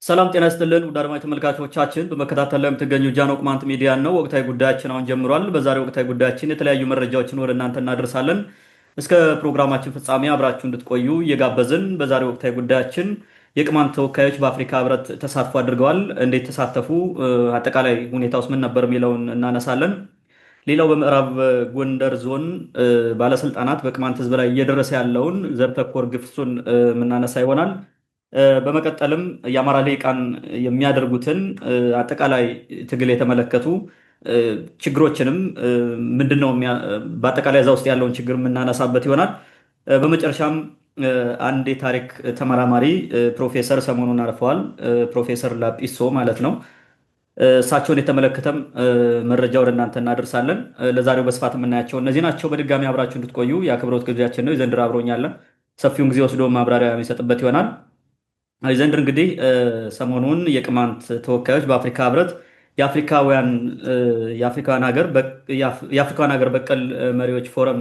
ሰላም ጤና ይስጥልን ውድ አድማጭ ተመልካቾቻችን፣ በመከታተል ላይ የምትገኙ ጃኖ ቅማንት ሚዲያ ነው። ወቅታዊ ጉዳያችን አሁን ጀምሯል። በዛሬው ወቅታዊ ጉዳያችን የተለያዩ መረጃዎችን ወደ እናንተ እናደርሳለን። እስከ ፕሮግራማችን ፍጻሜ አብራችሁ እንድትቆዩ እየጋበዝን በዛሬው ወቅታዊ ጉዳያችን የቅማንት ተወካዮች በአፍሪካ ህብረት ተሳትፎ አድርገዋል። እንዴት ተሳተፉ? አጠቃላይ ሁኔታ ውስጥ ምን ነበር የሚለውን እናነሳለን። ሌላው በምዕራብ ጎንደር ዞን ባለስልጣናት በቅማንት ህዝብ ላይ እየደረሰ ያለውን ዘር ተኮር ግፍሱን የምናነሳ ይሆናል። በመቀጠልም የአማራ ልሂቃን የሚያደርጉትን አጠቃላይ ትግል የተመለከቱ ችግሮችንም ምንድነው በአጠቃላይ እዛ ውስጥ ያለውን ችግር የምናነሳበት ይሆናል። በመጨረሻም አንድ የታሪክ ተመራማሪ ፕሮፌሰር ሰሞኑን አርፈዋል። ፕሮፌሰር ላጲሶ ማለት ነው። እሳቸውን የተመለከተም መረጃ ወደ እናንተ እናደርሳለን። ለዛሬው በስፋት የምናያቸው እነዚህ ናቸው። በድጋሚ አብራችሁ እንድትቆዩ የአክብሮት ግብዣችን ነው። የዘንድር አብሮኛለን ሰፊውን ጊዜ ወስዶ ማብራሪያ የሚሰጥበት ይሆናል። ዘንድር እንግዲህ ሰሞኑን የቅማንት ተወካዮች በአፍሪካ ህብረት የአፍሪካውያን ሀገር በቀል መሪዎች ፎረም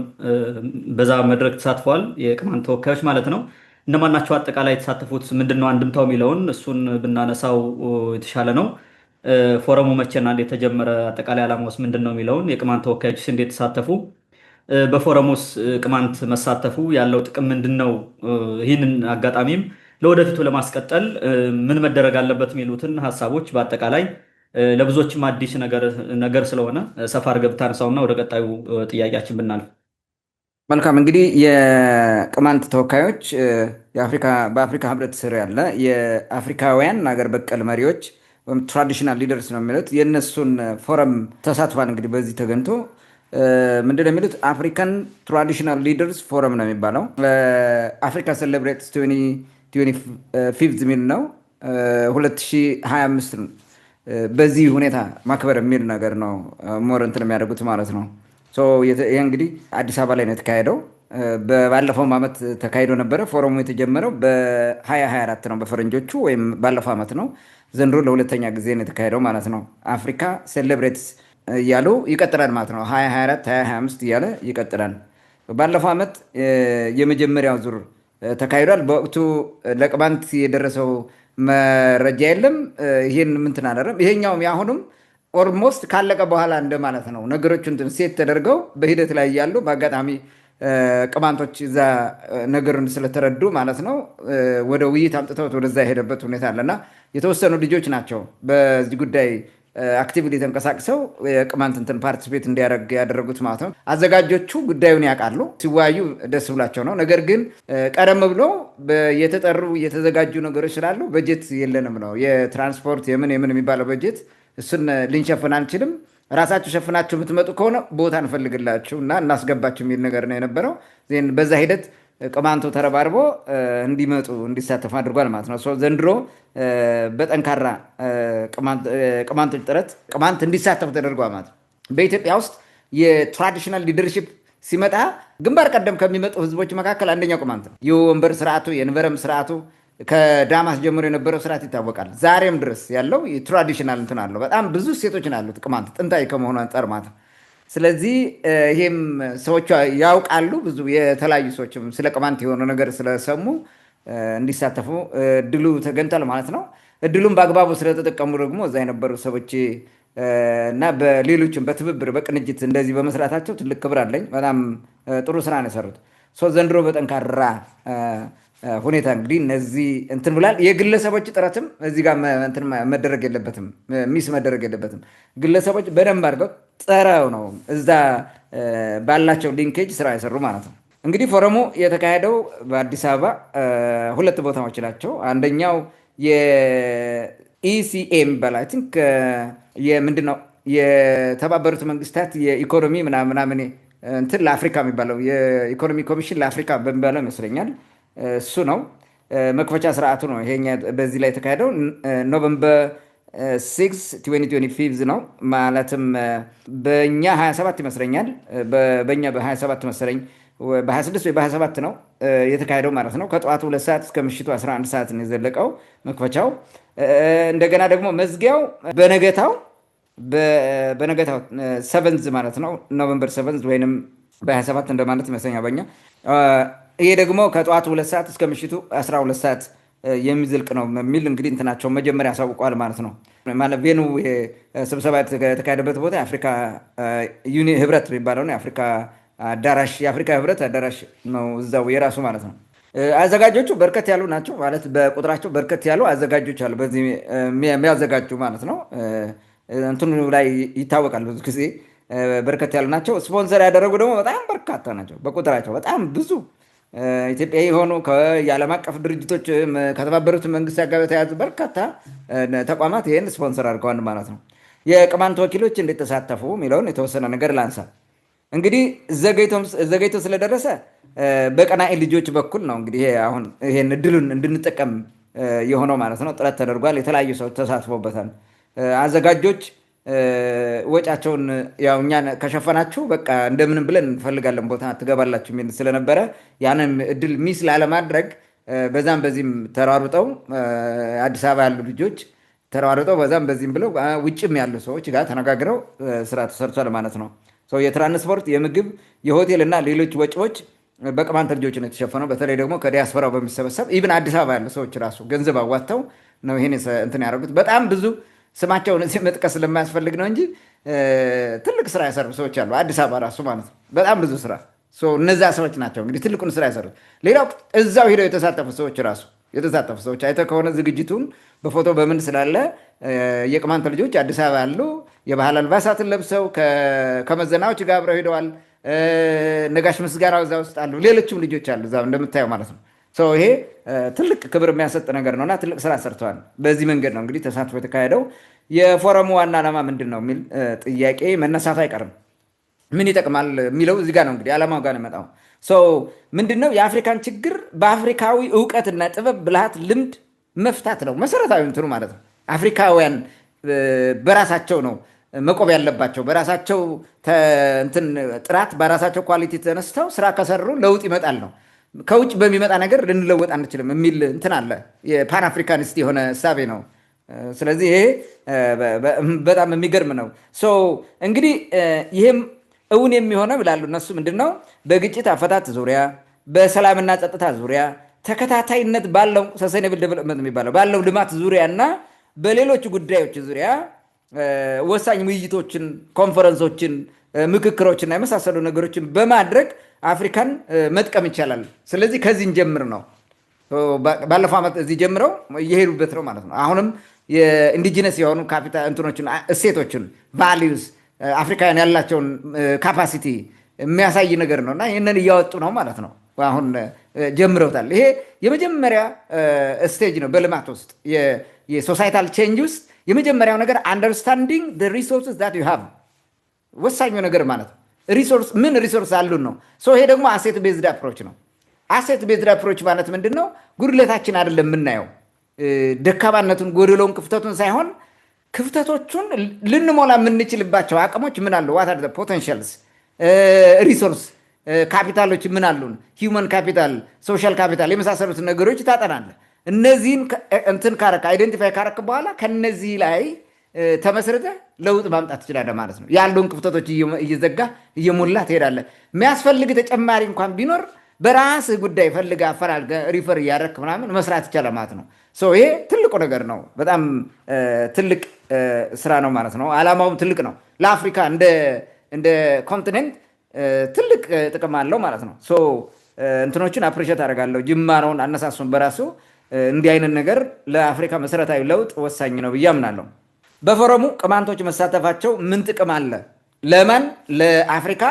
በዛ መድረክ ተሳትፈዋል። የቅማንት ተወካዮች ማለት ነው። እነማን ናቸው አጠቃላይ የተሳተፉት፣ ምንድነው አንድምታው የሚለውን እሱን ብናነሳው የተሻለ ነው። ፎረሙ መቼና እንዴት ተጀመረ፣ አጠቃላይ ዓላማውስ ምንድን ነው የሚለውን፣ የቅማንት ተወካዮችስ እንዴት ተሳተፉ፣ በፎረሙስ ቅማንት መሳተፉ ያለው ጥቅም ምንድን ነው፣ ይህንን አጋጣሚም ለወደፊቱ ለማስቀጠል ምን መደረግ አለበት የሚሉትን ሀሳቦች በአጠቃላይ ለብዙዎችም አዲስ ነገር ስለሆነ ሰፋ አድርገህ ብታነሳውና ወደ ቀጣዩ ጥያቄያችን ብናልፍ። መልካም። እንግዲህ የቅማንት ተወካዮች በአፍሪካ ህብረት ስር ያለ የአፍሪካውያን ሀገር በቀል መሪዎች ወይም ትራዲሽናል ሊደርስ ነው የሚሉት የእነሱን ፎረም ተሳትፏል። እንግዲህ በዚህ ተገኝቶ ምንድነው የሚሉት? አፍሪካን ትራዲሽናል ሊደርስ ፎረም ነው የሚባለው። አፍሪካ ሴሌብሬትስ 25 የሚል ነው 2025 በዚህ ሁኔታ ማክበር የሚል ነገር ነው ሞር እንትን የሚያደርጉት ማለት ነው። ይህ እንግዲህ አዲስ አበባ ላይ ነው የተካሄደው። ባለፈው ዓመት ተካሂዶ ነበረ። ፎረሙ የተጀመረው በ2024 ነው በፈረንጆቹ፣ ወይም ባለፈው ዓመት ነው። ዘንድሮ ለሁለተኛ ጊዜ ነው የተካሄደው ማለት ነው። አፍሪካ ሴሌብሬትስ እያሉ ይቀጥላል ማለት ነው። 2024 2025 እያለ ይቀጥላል። ባለፈው ዓመት የመጀመሪያው ዙር ተካሂዷል። በወቅቱ ለቅማንት የደረሰው መረጃ የለም። ይህን ምንትን አደረም። ይሄኛውም የአሁኑም ኦልሞስት ካለቀ በኋላ እንደማለት ነው። ነገሮች እንትን ሴት ተደርገው በሂደት ላይ ያሉ በአጋጣሚ ቅማንቶች እዛ ነገሩን ስለተረዱ ማለት ነው ወደ ውይይት አምጥተውት ወደዛ የሄደበት ሁኔታ አለና የተወሰኑ ልጆች ናቸው በዚህ ጉዳይ አክቲቪቲ ተንቀሳቅሰው የቅማንት እንትን ፓርቲሲፔት እንዲያደርግ ያደረጉት ማለት ነው። አዘጋጆቹ ጉዳዩን ያውቃሉ፣ ሲወያዩ ደስ ብላቸው ነው። ነገር ግን ቀደም ብሎ የተጠሩ የተዘጋጁ ነገሮች ስላሉ በጀት የለንም ነው የትራንስፖርት የምን የሚባለው በጀት እሱን ልንሸፍን አንችልም፣ ራሳችሁ ሸፍናችሁ የምትመጡ ከሆነ ቦታ እንፈልግላችሁ እና እናስገባችሁ የሚል ነገር ነው የነበረው። በዛ ሂደት ቅማንቱ ተረባርቦ እንዲሳተፉ አድርጓል ማለት ነው። ዘንድሮ በጠንካራ ቅማንቶች ጥረት ቅማንት እንዲሳተፉ ተደርጓል ማለት ነው። በኢትዮጵያ ውስጥ የትራዲሽናል ሊደርሺፕ ሲመጣ ግንባር ቀደም ከሚመጡ ህዝቦች መካከል አንደኛው ቅማንት ነው። የወንበር ስርዓቱ የንበረም ስርዓቱ ከዳማስ ጀምሮ የነበረው ስርዓት ይታወቃል። ዛሬም ድረስ ያለው የትራዲሽናል እንትን አለው። በጣም ብዙ ሴቶች አሉት ቅማንት ጥንታዊ ከመሆኑ አንጻር ማለት ነው። ስለዚህ ይሄም ሰዎቿ ያውቃሉ። ብዙ የተለያዩ ሰዎችም ስለ ቅማንት የሆነ ነገር ስለሰሙ እንዲሳተፉ እድሉ ተገኝቷል ማለት ነው። እድሉም በአግባቡ ስለተጠቀሙ ደግሞ እዛ የነበሩ ሰዎች እና በሌሎችም በትብብር በቅንጅት እንደዚህ በመስራታቸው ትልቅ ክብር አለኝ። በጣም ጥሩ ስራ ነው የሰሩት። ዘንድሮ በጠንካራ ሁኔታ እንግዲህ እነዚህ እንትን ብላል። የግለሰቦች ጥረትም እዚህ ጋር መደረግ የለበትም፣ ሚስ መደረግ የለበትም። ግለሰቦች በደንብ አድርገው ጠረው ነው እዛ ባላቸው ሊንኬጅ ስራ የሰሩ ማለት ነው። እንግዲህ ፎረሙ የተካሄደው በአዲስ አበባ ሁለት ቦታዎች ናቸው። አንደኛው የኢሲኤ የሚባለው አይ ቲንክ ምንድነው የተባበሩት መንግስታት የኢኮኖሚ ምናምን እንትን ለአፍሪካ የሚባለው የኢኮኖሚ ኮሚሽን ለአፍሪካ በሚባለው ይመስለኛል እሱ ነው። መክፈቻ ስርዓቱ ነው ይሄኛ በዚህ ላይ የተካሄደው ኖቨምበር 6 2025 ነው። ማለትም በእኛ 27 ይመስለኛል፣ በእኛ በ27 መሰለኝ በ26 ወይ በ27 ነው የተካሄደው ማለት ነው። ከጠዋቱ 2 ሰዓት እስከ ምሽቱ 11 ሰዓት ነው የዘለቀው መክፈቻው። እንደገና ደግሞ መዝጊያው በነገታው 7 ማለት ነው ኖቨምበር 7 ወይንም በ27 እንደማለት ይመስለኛል በእኛ። ይሄ ደግሞ ከጠዋቱ 2 ሰዓት እስከ ምሽቱ 12 ሰዓት የሚዘልቅ ነው የሚል እንግዲህ እንትናቸው መጀመሪያ ያሳውቀዋል ማለት ነው። ማለት ቬኑ ስብሰባ የተካሄደበት ቦታ የአፍሪካ ህብረት የሚባለው የአፍሪካ ህብረት አዳራሽ ነው እዛው የራሱ ማለት ነው። አዘጋጆቹ በርከት ያሉ ናቸው ማለት በቁጥራቸው በርከት ያሉ አዘጋጆች አሉ በዚህ የሚያዘጋጁ ማለት ነው። እንትኑ ላይ ይታወቃል ብዙ ጊዜ በርከት ያሉ ናቸው። ስፖንሰር ያደረጉ ደግሞ በጣም በርካታ ናቸው በቁጥራቸው በጣም ብዙ ኢትዮጵያ የሆኑ የዓለም አቀፍ ድርጅቶች ከተባበሩት መንግስታት ጋር የተያዙ በርካታ ተቋማት ይህን ስፖንሰር አድርገዋል ማለት ነው። የቅማንት ወኪሎች እንዴት ተሳተፉ የሚለውን የተወሰነ ነገር ላንሳ። እንግዲህ ዘገይቶ ስለደረሰ በቀናኢ ልጆች በኩል ነው እንግዲህ አሁን ይሄን እድሉን እንድንጠቀም የሆነው ማለት ነው። ጥረት ተደርጓል። የተለያዩ ሰዎች ተሳትፎበታል። አዘጋጆች ወጫቸውን ያው እኛን ከሸፈናችሁ በቃ እንደምንም ብለን እንፈልጋለን ቦታ ትገባላችሁ የሚል ስለነበረ ያንን እድል ሚስ ላለማድረግ በዛም በዚህም ተሯሩጠው አዲስ አበባ ያሉ ልጆች ተሯሩጠው በዛም በዚህም ብለው ውጭም ያሉ ሰዎች ጋር ተነጋግረው ስራ ተሰርቷል ማለት ነው። የትራንስፖርት፣ የምግብ፣ የሆቴል እና ሌሎች ወጪዎች በቅማንት ልጆች ነው የተሸፈነው። በተለይ ደግሞ ከዲያስፖራው በሚሰበሰብ ኢቭን አዲስ አበባ ያሉ ሰዎች ራሱ ገንዘብ አዋጥተው ነው ይሄን እንትን ያደረጉት። በጣም ብዙ ስማቸውን እዚህ መጥቀስ ስለማያስፈልግ ነው እንጂ ትልቅ ስራ የሰሩ ሰዎች አሉ አዲስ አበባ ራሱ ማለት ነው። በጣም ብዙ ስራ እነዛ ሰዎች ናቸው እንግዲህ ትልቁን ስራ የሰሩት። ሌላው እዛው ሄደው የተሳተፉ ሰዎች አይተህ ከሆነ ዝግጅቱን በፎቶ በምን ስላለ የቅማንት ልጆች አዲስ አበባ ያሉ የባህል አልባሳትን ለብሰው ከመዘናዎች ጋር አብረው ሄደዋል። ነጋሽ ምስጋናው እዛ ውስጥ አሉ። ሌሎችም ልጆች አሉ እዛ እንደምታየው ማለት ነው። ይሄ ትልቅ ክብር የሚያሰጥ ነገር ነውና ትልቅ ስራ ሰርተዋል። በዚህ መንገድ ነው እንግዲህ ተሳትፎ የተካሄደው። የፎረሙ ዋና ዓላማ ምንድን ነው የሚል ጥያቄ መነሳቱ አይቀርም። ምን ይጠቅማል የሚለው እዚህ ጋር ነው እንግዲህ ዓላማው ጋር ነው የመጣው። ምንድን ነው የአፍሪካን ችግር በአፍሪካዊ እውቀትና ጥበብ፣ ብልሃት፣ ልምድ መፍታት ነው መሰረታዊ እንትኑ ማለት ነው። አፍሪካውያን በራሳቸው ነው መቆም ያለባቸው። በራሳቸው ጥራት በራሳቸው ኳሊቲ ተነስተው ስራ ከሰሩ ለውጥ ይመጣል ነው። ከውጭ በሚመጣ ነገር ልንለወጥ አንችልም የሚል እንትን አለ። የፓን አፍሪካኒስት የሆነ እሳቤ ነው። ስለዚህ ይሄ በጣም የሚገርም ነው። እንግዲህ ይህም እውን የሚሆነው ይላሉ እነሱ ምንድነው በግጭት አፈታት ዙሪያ፣ በሰላምና ጸጥታ ዙሪያ ተከታታይነት ባለው ሰስቴይነብል ዴቨሎፕመንት የሚባለው ባለው ልማት ዙሪያ እና በሌሎች ጉዳዮች ዙሪያ ወሳኝ ውይይቶችን፣ ኮንፈረንሶችን፣ ምክክሮችና የመሳሰሉ ነገሮችን በማድረግ አፍሪካን መጥቀም ይቻላል። ስለዚህ ከዚህ እንጀምር ነው። ባለፈው ዓመት እዚህ ጀምረው እየሄዱበት ነው ማለት ነው። አሁንም የኢንዲጂነስ የሆኑ ካፒታል እንትኖችን፣ እሴቶችን፣ ቫሊዩስ አፍሪካውያን ያላቸውን ካፓሲቲ የሚያሳይ ነገር ነው እና ይህንን እያወጡ ነው ማለት ነው። አሁን ጀምረውታል። ይሄ የመጀመሪያ ስቴጅ ነው በልማት ውስጥ የሶሳይታል ቼንጅ ውስጥ የመጀመሪያው ነገር አንደርስታንዲንግ ዘ ሪሶርስስ ዛት ዩ ሃቭ ወሳኙ ነገር ማለት ነው። ምን ሪሶርስ አሉን ነው። ይሄ ደግሞ አሴት ቤዝድ አፕሮች ነው። አሴት ቤዝድ አፕሮች ማለት ምንድን ነው? ጉድለታችን አይደለም የምናየው ደካማነቱን፣ ጎደሎውን፣ ክፍተቱን ሳይሆን ክፍተቶቹን ልንሞላ የምንችልባቸው አቅሞች ምን አሉ? ዋት አር ዘ ፖቴንሻልስ ሪሶርስ ካፒታሎች ምን አሉን? ሂውመን ካፒታል፣ ሶሻል ካፒታል የመሳሰሉትን ነገሮች ታጠናለህ። እነዚህን እንትን ካረክ አይደንቲፋይ ካረክ በኋላ ከነዚህ ላይ ተመስርተህ ለውጥ ማምጣት ትችላለህ ማለት ነው። ያለውን ክፍተቶች እየዘጋ እየሞላ ትሄዳለህ። የሚያስፈልግ ተጨማሪ እንኳን ቢኖር በራስህ ጉዳይ ፈልገህ አፈላልገህ ሪፈር እያደረክ ምናምን መስራት ይቻላል ማለት ነው። ይሄ ትልቁ ነገር ነው። በጣም ትልቅ ስራ ነው ማለት ነው። ዓላማውም ትልቅ ነው። ለአፍሪካ እንደ ኮንቲኔንት ትልቅ ጥቅም አለው ማለት ነው። እንትኖችን አፕሪሼት አደርጋለሁ። ጅማሬውን አነሳሱን በራሱ እንዲህ አይነት ነገር ለአፍሪካ መሰረታዊ ለውጥ ወሳኝ ነው ብዬ አምናለሁ። በፎረሙ ቅማንቶች መሳተፋቸው ምን ጥቅም አለ? ለማን? ለአፍሪካ፣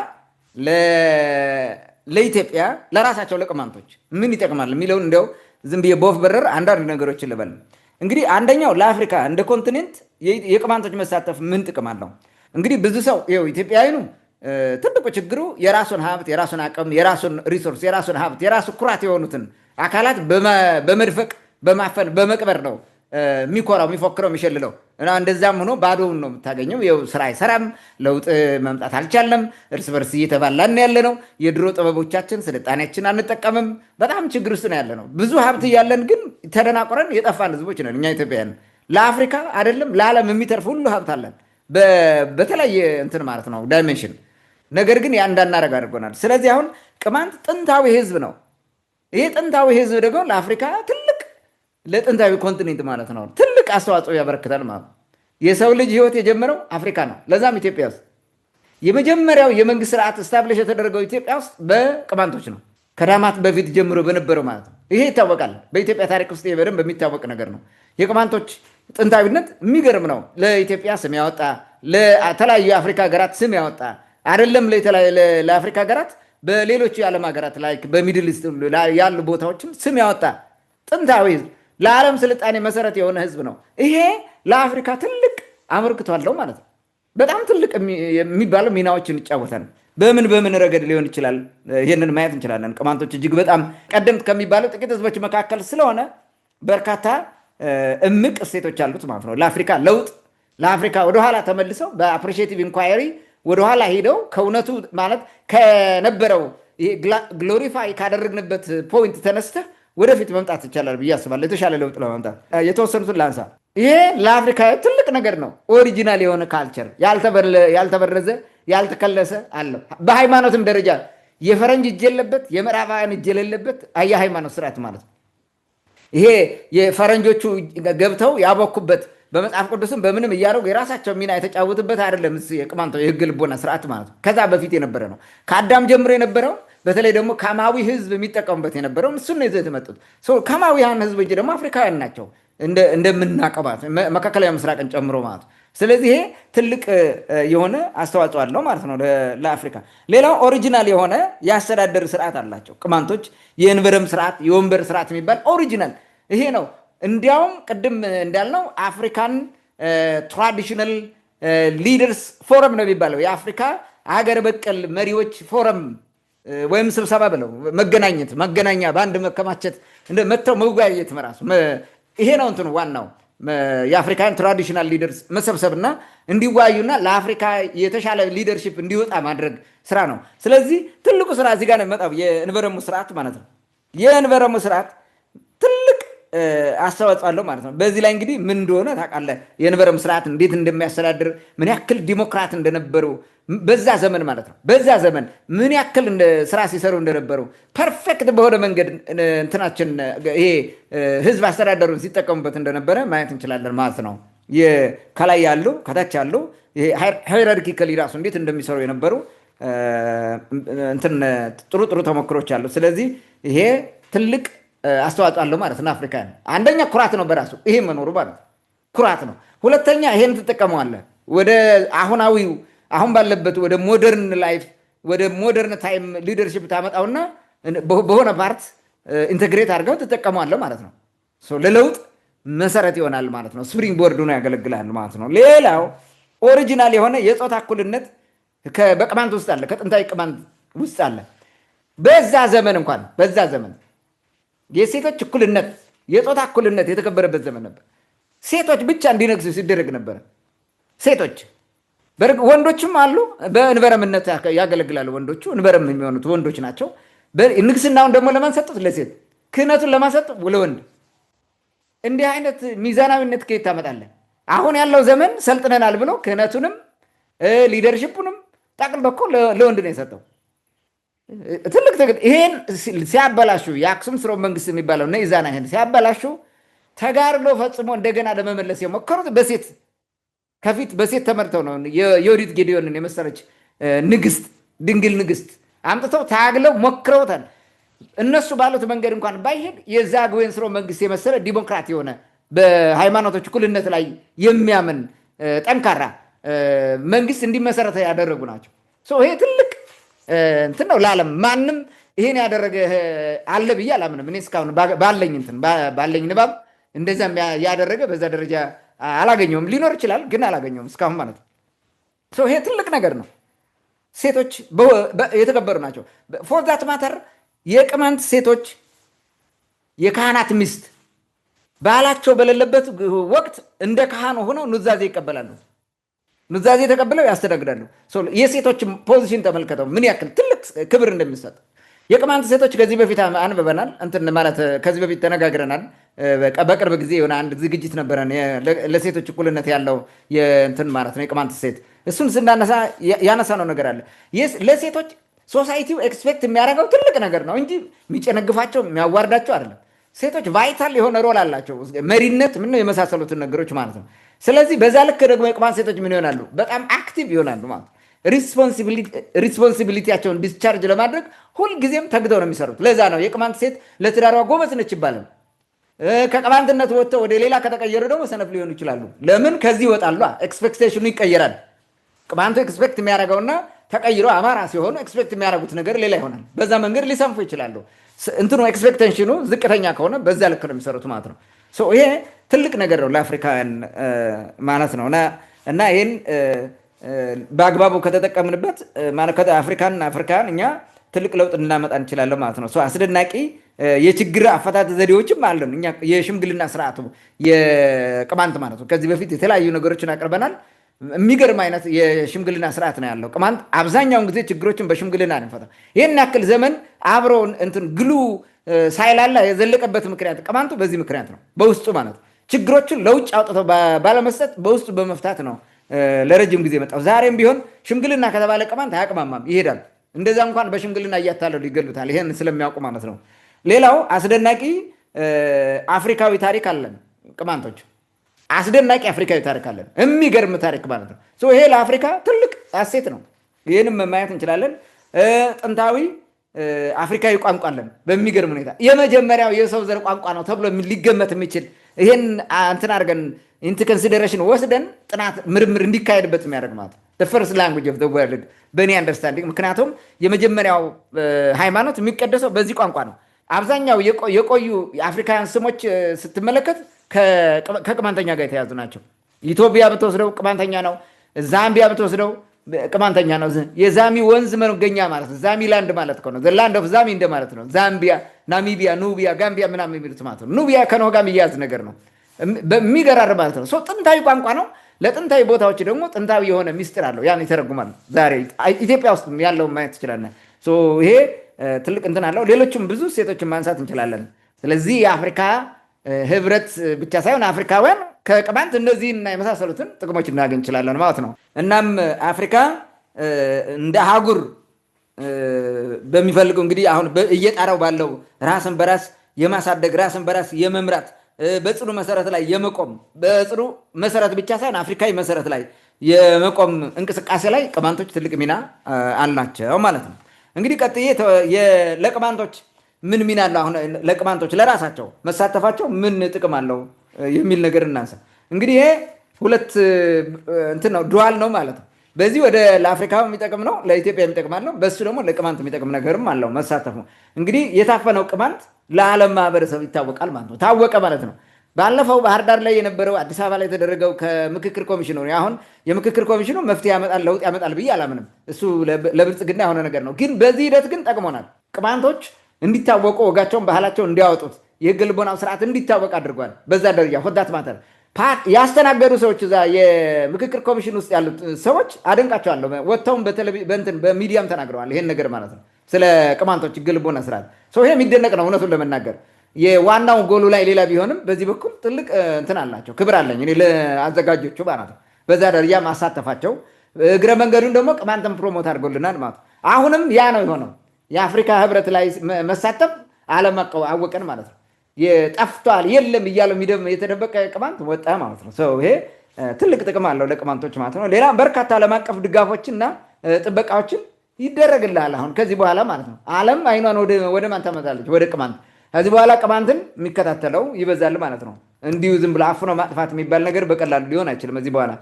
ለኢትዮጵያ፣ ለራሳቸው ለቅማንቶች ምን ይጠቅማል የሚለውን እንዲያው ዝም ብዬ በወፍ በረር አንዳንድ ነገሮችን ልበል። እንግዲህ አንደኛው ለአፍሪካ እንደ ኮንቲኔንት የቅማንቶች መሳተፍ ምን ጥቅም አለው? እንግዲህ ብዙ ሰው ይኸው ኢትዮጵያዊኑ ትልቁ ችግሩ የራሱን ሀብት፣ የራሱን አቅም፣ የራሱን ሪሶርስ፣ የራሱን ሀብት፣ የራሱ ኩራት የሆኑትን አካላት በመድፈቅ በማፈን በመቅበር ነው የሚኮራው፣ የሚፎክረው፣ የሚሸልለው እና እንደዛም ሆኖ ባዶውን ነው የምታገኘው። ይኸው ስራ አይሰራም፣ ለውጥ መምጣት አልቻለም፣ እርስ በርስ እየተባላን ያለ ነው። የድሮ ጥበቦቻችን ስልጣኔያችን አንጠቀምም። በጣም ችግር ውስጥ ነው ያለ ነው። ብዙ ሀብት እያለን ግን ተደናቆረን የጠፋን ህዝቦች ነን እኛ ኢትዮጵያውያን። ለአፍሪካ አይደለም ለዓለም የሚተርፍ ሁሉ ሀብት አለን በተለያየ እንትን ማለት ነው ዳይሜንሽን። ነገር ግን ያ እንዳናረግ አድርጎናል። ስለዚህ አሁን ቅማንት ጥንታዊ ህዝብ ነው። ይሄ ጥንታዊ ህዝብ ደግሞ ለአፍሪካ ትልቅ ለጥንታዊ ኮንቲኔንት ማለት ነው ትልቅ አስተዋጽኦ ያበረክታል ማለት ነው። የሰው ልጅ ህይወት የጀመረው አፍሪካ ነው። ለዛም ኢትዮጵያ ውስጥ የመጀመሪያው የመንግስት ስርዓት ስታብሊሽ የተደረገው ኢትዮጵያ ውስጥ በቅማንቶች ነው። ከዳማት በፊት ጀምሮ በነበረው ማለት ነው። ይሄ ይታወቃል። በኢትዮጵያ ታሪክ ውስጥ በደንብ የሚታወቅ ነገር ነው። የቅማንቶች ጥንታዊነት የሚገርም ነው። ለኢትዮጵያ ስም ያወጣ፣ ለተለያዩ የአፍሪካ ሀገራት ስም ያወጣ አይደለም ለአፍሪካ ሀገራት በሌሎቹ የዓለም ሀገራት ላይ በሚድል ኢስት ያሉ ቦታዎችን ስም ያወጣ ጥንታዊ ህዝብ፣ ለዓለም ስልጣኔ መሰረት የሆነ ህዝብ ነው። ይሄ ለአፍሪካ ትልቅ አበርክቶ አለው ማለት ነው። በጣም ትልቅ የሚባለው ሚናዎችን ይጫወታል። በምን ረገድ ሊሆን ይችላል? ይህንን ማየት እንችላለን። ቅማንቶች እጅግ በጣም ቀደምት ከሚባለው ጥቂት ህዝቦች መካከል ስለሆነ በርካታ እምቅ እሴቶች አሉት ማለት ነው። ለአፍሪካ ለውጥ፣ ለአፍሪካ ወደኋላ ተመልሰው በአፕሪሺየቲቭ ኢንኳየሪ ወደኋላ ሄደው ከእውነቱ ማለት ከነበረው ግሎሪፋይ ካደረግንበት ፖይንት ተነስተህ ወደፊት መምጣት ይቻላል ብዬ አስባለሁ። የተሻለ ለውጥ ለማምጣት የተወሰኑትን ላንሳ። ይሄ ለአፍሪካ ትልቅ ነገር ነው። ኦሪጂናል የሆነ ካልቸር ያልተበረዘ ያልተከለሰ አለው። በሃይማኖትም ደረጃ የፈረንጅ እጅ የለበት፣ የምዕራባውያን እጅ የሌለበት የሃይማኖት ስርዓት ማለት ነው። ይሄ የፈረንጆቹ ገብተው ያቦኩበት በመጽሐፍ ቅዱስም በምንም እያደረጉ የራሳቸው ሚና የተጫወቱበት አይደለም። የቅማንቶ የህግ ልቦና ስርዓት ማለት ነው። ከዛ በፊት የነበረ ነው። ከአዳም ጀምሮ የነበረው በተለይ ደግሞ ካማዊ ህዝብ የሚጠቀሙበት የነበረው እሱን ነው ይዘው የተመጡት። ካማዊያን ህዝብ እንጂ ደግሞ አፍሪካውያን ናቸው እንደምናውቀው ማለት ነው፣ መካከለኛ ምስራቅን ጨምሮ ማለት ነው። ስለዚህ ይሄ ትልቅ የሆነ አስተዋጽኦ አለው ማለት ነው ለአፍሪካ። ሌላው ኦሪጂናል የሆነ የአስተዳደር ስርዓት አላቸው ቅማንቶች። የእንበረም ስርዓት፣ የወንበር ስርዓት የሚባል ኦሪጂናል ይሄ ነው። እንዲያውም ቅድም እንዳልነው አፍሪካን ትራዲሽናል ሊደርስ ፎረም ነው የሚባለው። የአፍሪካ ሀገር በቀል መሪዎች ፎረም ወይም ስብሰባ ብለው መገናኛ በአንድ መከማቸት መጥተው መወያየት መራሱ ይሄ ነው እንትኑ ዋናው የአፍሪካን ትራዲሽናል ሊደርስ መሰብሰብና እንዲወያዩና ለአፍሪካ የተሻለ ሊደርሺፕ እንዲወጣ ማድረግ ስራ ነው። ስለዚህ ትልቁ ስራ እዚህ ጋር ነው የሚመጣው የእንበረሙ ስርዓት ማለት ነው። የእንበረሙ ስርዓት ትልቅ አስተዋጽኦ አለው ማለት ነው። በዚህ ላይ እንግዲህ ምን እንደሆነ ታውቃለህ። የእንበረም ስርዓት እንዴት እንደሚያስተዳድር ምን ያክል ዲሞክራት እንደነበሩ በዛ ዘመን ማለት ነው። በዛ ዘመን ምን ያክል ስራ ሲሰሩ እንደነበሩ ፐርፌክት በሆነ መንገድ እንትናችን ይሄ ህዝብ አስተዳደሩን ሲጠቀሙበት እንደነበረ ማየት እንችላለን ማለት ነው። ከላይ ያሉ ከታች ያሉ ሃይራርኪካሊ ራሱ እንዴት እንደሚሰሩ የነበሩ እንትን ጥሩ ተሞክሮች አሉ። ስለዚህ ይሄ ትልቅ አስተዋጽኦ አለው ማለት ነው። አፍሪካን አንደኛ ኩራት ነው በራሱ ይሄ መኖሩ ማለት ኩራት ነው። ሁለተኛ ይሄን ትጠቀመዋለህ ወደ አሁን ባለበት ወደ ሞደርን ላይፍ ወደ ሞደርን ታይም ሊደርሺፕ ታመጣውና በሆነ ፓርት ኢንተግሬት አድርገው ትጠቀመዋለህ ማለት ነው። ለለውጥ መሰረት ይሆናል ማለት ነው። ስፕሪንግ ቦርድ ሆኖ ያገለግላል ማለት ነው። ሌላው ኦሪጂናል የሆነ የጾታ እኩልነት በቅማንት ውስጥ አለ፣ ከጥንታዊ ቅማንት ውስጥ አለ። በዛ ዘመን የሴቶች እኩልነት የጾታ እኩልነት የተከበረበት ዘመን ነበር። ሴቶች ብቻ እንዲነግሱ ሲደረግ ነበረ። ሴቶች ወንዶችም አሉ፣ በእንበረምነት ያገለግላሉ። ወንዶቹ እንበረም የሚሆኑት ወንዶች ናቸው። ንግስናውን ደግሞ ለማን ሰጡት? ለሴት። ክህነቱን ለማን ሰጡት? ለወንድ። እንዲህ አይነት ሚዛናዊነት ከየት ታመጣለህ? አሁን ያለው ዘመን ሰልጥነናል ብሎ ክህነቱንም ሊደርሽፑንም ጠቅል በኩል ለወንድ ነው የሰጠው። ትልቅ ይሄን ሲያበላሹ የአክሱም ስርወ መንግስት የሚባለው እና ኢዛና ይሄን ሲያበላሹ ተጋድሎ ፈጽሞ እንደገና ለመመለስ የሞከሩት በሴት ተመርተው ነው። የዮዲት ጌዲዮንን የመሰለች ንግስት፣ ድንግል ንግስት አምጥተው ታግለው ሞክረውታል። እነሱ ባሉት መንገድ እንኳን ባይሄድ የዛግዌን ስርወ መንግስት የመሰለ ዲሞክራት የሆነ በሃይማኖቶች እኩልነት ላይ የሚያምን ጠንካራ መንግስት እንዲመሰረተ ያደረጉ ናቸው። ይሄ ትልቅ እንትን ነው ለዓለም። ማንም ይሄን ያደረገ አለ ብዬ አላምንም። እኔ እስካሁን ባለኝ ንባብ እንደዛም ያደረገ በዛ ደረጃ አላገኘውም። ሊኖር ይችላል ግን አላገኘውም እስካሁን ማለት ነው። ይሄ ትልቅ ነገር ነው። ሴቶች የተከበሩ ናቸው። ፎር ዛት ማተር የቅማንት ሴቶች የካህናት ሚስት ባላቸው በሌለበት ወቅት እንደ ካህኑ ሆነው ኑዛዜ ይቀበላሉ። ኑዛዜ ተቀብለው ያስተዳግዳሉ። የሴቶች ፖዚሽን ተመልከተው ምን ያክል ትልቅ ክብር እንደሚሰጥ። የቅማንት ሴቶች ከዚህ በፊት አንብበናል፣ እንትን ማለት ከዚህ በፊት ተነጋግረናል። በቅርብ ጊዜ የሆነ አንድ ዝግጅት ነበረን ለሴቶች እኩልነት ያለው እንትን ማለት ነው የቅማንት ሴት። እሱን ስናነሳ ያነሳነው ነገር አለ። ለሴቶች ሶሳይቲው ኤክስፔክት የሚያደርገው ትልቅ ነገር ነው እንጂ የሚጨነግፋቸው የሚያዋርዳቸው አይደለም። ሴቶች ቫይታል የሆነ ሮል አላቸው፣ መሪነት ምን የመሳሰሉትን ነገሮች ማለት ነው። ስለዚህ በዛ ልክ ደግሞ የቅማንት ሴቶች ምን ይሆናሉ? በጣም አክቲቭ ይሆናሉ ማለት ነው። ሪስፖንሲቢሊቲያቸውን ዲስቻርጅ ለማድረግ ሁልጊዜም ተግተው ነው የሚሰሩት። ለዛ ነው የቅማንት ሴት ለትዳሯ ጎበዝ ነች ይባላል። ከቅማንትነት ወጥተው ወደ ሌላ ከተቀየሩ ደግሞ ሰነፍ ሊሆኑ ይችላሉ። ለምን? ከዚህ ይወጣሉ። ኤክስፔክቴሽኑ ይቀየራል። ቅማንቱ ኤክስፔክት የሚያደርገውና ተቀይሮ አማራ ሲሆኑ ኤክስፔክት የሚያደርጉት ነገር ሌላ ይሆናል። በዛ መንገድ ሊሰንፉ ይችላሉ። እንትኑ ኤክስፔክቴሽኑ ዝቅተኛ ከሆነ በዛ ልክ ነው የሚሰሩት ማለት ነው። ይሄ ትልቅ ነገር ነው ለአፍሪካውያን ማለት ነው። እና ይህን በአግባቡ ከተጠቀምንበት አፍሪካን እኛ ትልቅ ለውጥ እናመጣ እንችላለን ማለት ነው። አስደናቂ የችግር አፈታት ዘዴዎችም አለን እኛ። የሽምግልና ስርዓቱ የቅማንት ማለት ነው። ከዚህ በፊት የተለያዩ ነገሮችን አቅርበናል። የሚገርም አይነት የሽምግልና ስርዓት ነው ያለው። ቅማንት አብዛኛውን ጊዜ ችግሮችን በሽምግልና ነው የሚፈታው። ይህን ያክል ዘመን አብሮ ግሉ ሳይላላ የዘለቀበት ምክንያት ቅማንቱ በዚህ ምክንያት ነው። በውስጡ ማለት ችግሮችን ለውጭ አውጥተው ባለመስጠት በውስጡ በመፍታት ነው ለረጅም ጊዜ መጣው። ዛሬም ቢሆን ሽምግልና ከተባለ ቅማንት አያቅማማም፣ ይሄዳል። እንደዛ እንኳን በሽምግልና እያታለሉ ይገሉታል። ይሄን ስለሚያውቁ ማለት ነው። ሌላው አስደናቂ አፍሪካዊ ታሪክ አለን ቅማንቶች። አስደናቂ አፍሪካዊ ታሪክ አለን፣ የሚገርም ታሪክ ማለት ነው። ይሄ ለአፍሪካ ትልቅ አሴት ነው። ይህንም ማየት እንችላለን። ጥንታዊ አፍሪካዊ ቋንቋ አለን በሚገርም ሁኔታ። የመጀመሪያው የሰው ዘር ቋንቋ ነው ተብሎ ሊገመት የሚችል ይሄን እንትን አድርገን ኢንቱ ኮንሲደሬሽን ወስደን ጥናት ምርምር እንዲካሄድበት የሚያደርግ ማለት ነው። ፈርስት ላንጉጅ ኦፍ ዘ ወርልድ በእኔ አንደርስታንዲንግ። ምክንያቱም የመጀመሪያው ሃይማኖት የሚቀደሰው በዚህ ቋንቋ ነው። አብዛኛው የቆዩ የአፍሪካውያን ስሞች ስትመለከት ከቅማንተኛ ጋር የተያዙ ናቸው። ኢትዮጵያ ብትወስደው ቅማንተኛ ነው። ዛምቢያ ብትወስደው ቅማንተኛ ነው። የዛሚ ወንዝ መገኛ ማለት ነው። ዛሚ ላንድ ማለት ነው። ላንድ ኦፍ ዛሚ እንደ ማለት ነው። ዛምቢያ፣ ናሚቢያ፣ ኑቢያ፣ ጋምቢያ ምናምን የሚሉት ማለት ነው። ኑቢያ ከኖህ ጋር የሚያዝ ነገር ነው። በሚገራር ማለት ነው። ጥንታዊ ቋንቋ ነው። ለጥንታዊ ቦታዎች ደግሞ ጥንታዊ የሆነ ሚስጥር አለው። ያን ይተረጉማል። ዛሬ ኢትዮጵያ ውስጥ ያለው ማየት ትችላለን። ይሄ ትልቅ እንትን አለው። ሌሎችም ብዙ ሴቶችን ማንሳት እንችላለን። ስለዚህ የአፍሪካ ህብረት ብቻ ሳይሆን አፍሪካውያን ከቅማንት እነዚህና የመሳሰሉትን ጥቅሞች እናገኝ እንችላለን ማለት ነው። እናም አፍሪካ እንደ አህጉር በሚፈልገው እንግዲህ አሁን እየጣረው ባለው ራስን በራስ የማሳደግ ራስን በራስ የመምራት በጽኑ መሰረት ላይ የመቆም በጽኑ መሰረት ብቻ ሳይሆን አፍሪካዊ መሰረት ላይ የመቆም እንቅስቃሴ ላይ ቅማንቶች ትልቅ ሚና አላቸው ማለት ነው። እንግዲህ ቀጥዬ ለቅማንቶች ምን ሚና አለው? አሁን ለቅማንቶች ለራሳቸው መሳተፋቸው ምን ጥቅም አለው የሚል ነገር እናንሳ። እንግዲህ ይሄ ሁለት እንትን ነው፣ ዱዋል ነው ማለት ነው። በዚህ ወደ ለአፍሪካ የሚጠቅም ነው፣ ለኢትዮጵያ የሚጠቅም አለው። በሱ ደግሞ ለቅማንት የሚጠቅም ነገርም አለው መሳተፉ። እንግዲህ የታፈነው ቅማንት ለዓለም ማህበረሰብ ይታወቃል ማለት ነው። ታወቀ ማለት ነው። ባለፈው ባህር ዳር ላይ የነበረው አዲስ አበባ ላይ የተደረገው ከምክክር ኮሚሽኑ አሁን የምክክር ኮሚሽኑ መፍትሄ ያመጣል ለውጥ ያመጣል ብዬ አላምንም። እሱ ለብልጽግና የሆነ ነገር ነው። ግን በዚህ ሂደት ግን ጠቅሞናል። ቅማንቶች እንዲታወቁ ወጋቸውን ባህላቸውን እንዲያወጡት የህግ ልቦናው ስርዓት እንዲታወቅ አድርጓል። በዛ ደረጃ ሆዳት ማተር ያስተናገዱ ሰዎች እዛ የምክክር ኮሚሽን ውስጥ ያሉት ሰዎች አደንቃቸዋለሁ። ወጥተውም በሚዲያም ተናግረዋል ይሄን ነገር ማለት ነው፣ ስለ ቅማንቶች ህግ ልቦና ስርዓት። ይሄ የሚደነቅ ነው እውነቱን ለመናገር። የዋናው ጎሉ ላይ ሌላ ቢሆንም በዚህ በኩል ትልቅ እንትን አላቸው። ክብር አለኝ እኔ ለአዘጋጆቹ ማለት ነው። በዛ ደረጃ ማሳተፋቸው እግረ መንገዱን ደግሞ ቅማንተን ፕሮሞት አድርጎልናል ማለት ነው። አሁንም ያ ነው የሆነው። የአፍሪካ ህብረት ላይ መሳተፍ ዓለም አወቀን ማለት ነው። ጠፍቷል የለም እያለው የተደበቀ ቅማንት ወጣ ማለት ነው። ይሄ ትልቅ ጥቅም አለው ለቅማንቶች ማለት ነው። ሌላ በርካታ ዓለም አቀፍ ድጋፎችና ጥበቃዎችን ይደረግልሃል አሁን ከዚህ በኋላ ማለት ነው። ዓለም አይኗን ወደ ማን ታመጣለች? ወደ ቅማንት። ከዚህ በኋላ ቅማንትን የሚከታተለው ይበዛል ማለት ነው። እንዲሁ ዝም ብሎ አፍኖ ማጥፋት የሚባል ነገር በቀላሉ ሊሆን አይችልም ከዚህ በኋላ።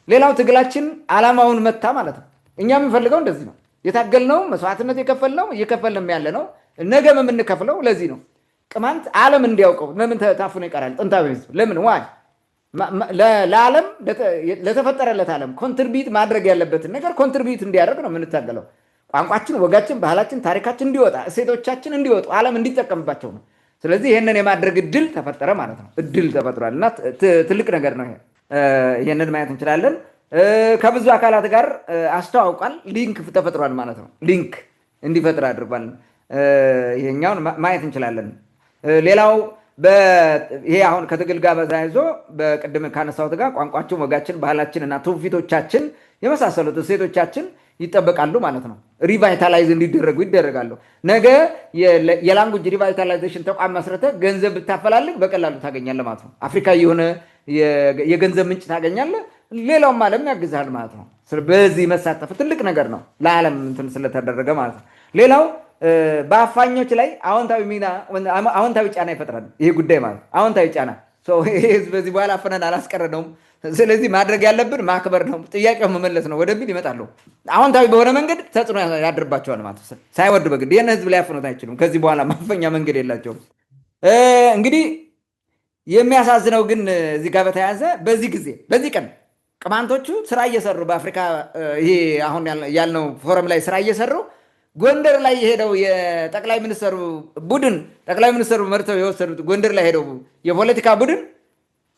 ሌላው ትግላችን ዓላማውን መታ ማለት ነው። እኛ የምንፈልገው እንደዚህ ነው። የታገልነው መስዋዕትነት የከፈልነው እየከፈልንም ያለ ነው። ነገም የምንከፍለው ለዚህ ነው። ቅማንት ዓለም እንዲያውቀው ለምን ታፍኖ ይቀራል? ጥንታዊ ህዝብ ለምን ዋይ ለዓለም ለተፈጠረለት ዓለም ኮንትሪቢዩት ማድረግ ያለበትን ነገር ኮንትሪቢዩት እንዲያደርግ ነው የምንታገለው። ቋንቋችን፣ ወጋችን፣ ባህላችን፣ ታሪካችን እንዲወጣ እሴቶቻችን እንዲወጡ ዓለም እንዲጠቀምባቸው ነው። ስለዚህ ይህንን የማድረግ እድል ተፈጠረ ማለት ነው። እድል ተፈጥሯል እና ትልቅ ነገር ነው። ይህንን ማየት እንችላለን። ከብዙ አካላት ጋር አስተዋውቋል። ሊንክ ተፈጥሯል ማለት ነው። ሊንክ እንዲፈጥር አድርጓል። ይሄኛውን ማየት እንችላለን። ሌላው ይሄ አሁን ከትግል ጋር በተያይዞ በቅድም ካነሳሁት ጋር ቋንቋችን፣ ወጋችን፣ ባህላችን እና ትውፊቶቻችን የመሳሰሉት እሴቶቻችን ይጠበቃሉ ማለት ነው። ሪቫይታላይዝ እንዲደረጉ ይደረጋሉ። ነገ የላንጉጅ ሪቫይታላይዜሽን ተቋም መስረተ ገንዘብ ብታፈላልግ በቀላሉ ታገኛለህ ማለት ነው። አፍሪካ የሆነ የገንዘብ ምንጭ ታገኛለህ፣ ሌላውም ዓለም ያግዛል ማለት ነው። በዚህ መሳተፍ ትልቅ ነገር ነው ለዓለም እንትን ስለተደረገ ማለት ነው። ሌላው በአፋኞች ላይ አዎንታዊ ጫና ይፈጥራል ይሄ ጉዳይ ማለት ነው። አዎንታዊ ጫና ይሄ ህዝብ በዚህ በኋላ አፈነን አላስቀረነውም። ስለዚህ ማድረግ ያለብን ማክበር ነው፣ ጥያቄው መመለስ ነው ወደሚል ይመጣሉ። አዎንታዊ በሆነ መንገድ ተጽዕኖ ያድርባቸዋል ማለት ነው። ሳይወድ በግድ ይህን ህዝብ ሊያፍኑት አይችሉም። ከዚህ በኋላ ማፈኛ መንገድ የላቸውም። እንግዲህ የሚያሳዝነው ግን እዚህ ጋር በተያያዘ በዚህ ቀን ቅማንቶቹ ስራ እየሰሩ በአፍሪካ ይሄ አሁን ያልነው ፎረም ላይ ስራ እየሰሩ ጎንደር ላይ የሄደው የጠቅላይ ሚኒስትሩ ቡድን ጠቅላይ ሚኒስትሩ መርተው የወሰዱት ጎንደር ላይ ሄደው የፖለቲካ ቡድን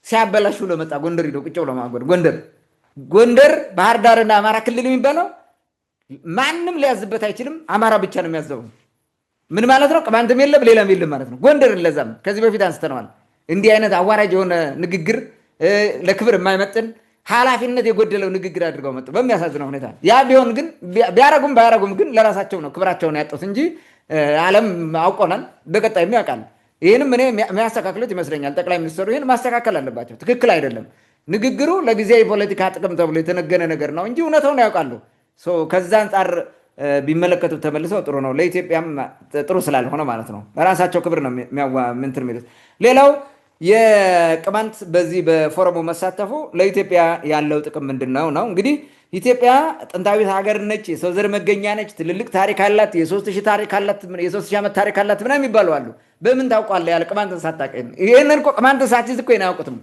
ሲያበላሹ ለመጣ ጎንደር ሄደው ቁጭ ብሎ ማጎድ ጎንደር ባህር ዳርና አማራ ክልል የሚባለው ማንም ሊያዝበት አይችልም። አማራ ብቻ ነው የሚያዘው። ምን ማለት ነው? ቅማንትም የለም ሌላም የለም ማለት ነው። ጎንደር ለዛም ከዚህ በፊት አንስተነዋል። እንዲህ አይነት አዋራጅ የሆነ ንግግር ለክብር የማይመጥን ኃላፊነት የጎደለው ንግግር አድርገው መጡ በሚያሳዝነው ሁኔታ። ያ ቢሆን ግን ባያረጉም ግን ለራሳቸው ነው ክብራቸውን ያጡት እንጂ ዓለም አውቆናል፣ በቀጣይም ያውቃል። ይህንም እኔ የሚያስተካክሉት ይመስለኛል። ጠቅላይ ሚኒስትሩ ይህን ማስተካከል አለባቸው። ትክክል አይደለም ንግግሩ፣ ለጊዜያዊ ፖለቲካ ጥቅም ተብሎ የተነገነ ነገር ነው እንጂ እውነታውን ያውቃሉ። ከዛ አንጻር ቢመለከቱ ተመልሰው ጥሩ ነው። ለኢትዮጵያም ጥሩ ስላልሆነ ማለት ነው። ለራሳቸው ክብር ነው ምንትን የሚሉት። ሌላው የቅማንት በዚህ በፎረሙ መሳተፉ ለኢትዮጵያ ያለው ጥቅም ምንድን ነው ነው? እንግዲህ ኢትዮጵያ ጥንታዊት ሀገር ነች፣ የሰው ዘር መገኛ ነች፣ ትልልቅ ታሪክ አላት፣ የ3000 ዓመት ታሪክ አላት ምናምን የሚባሉ አሉ። በምን ታውቋለህ? ያለ ቅማንትን ሳታውቅ ይህንን እኮ ቅማንትን ሳትይዝ እኮ አያውቁትም።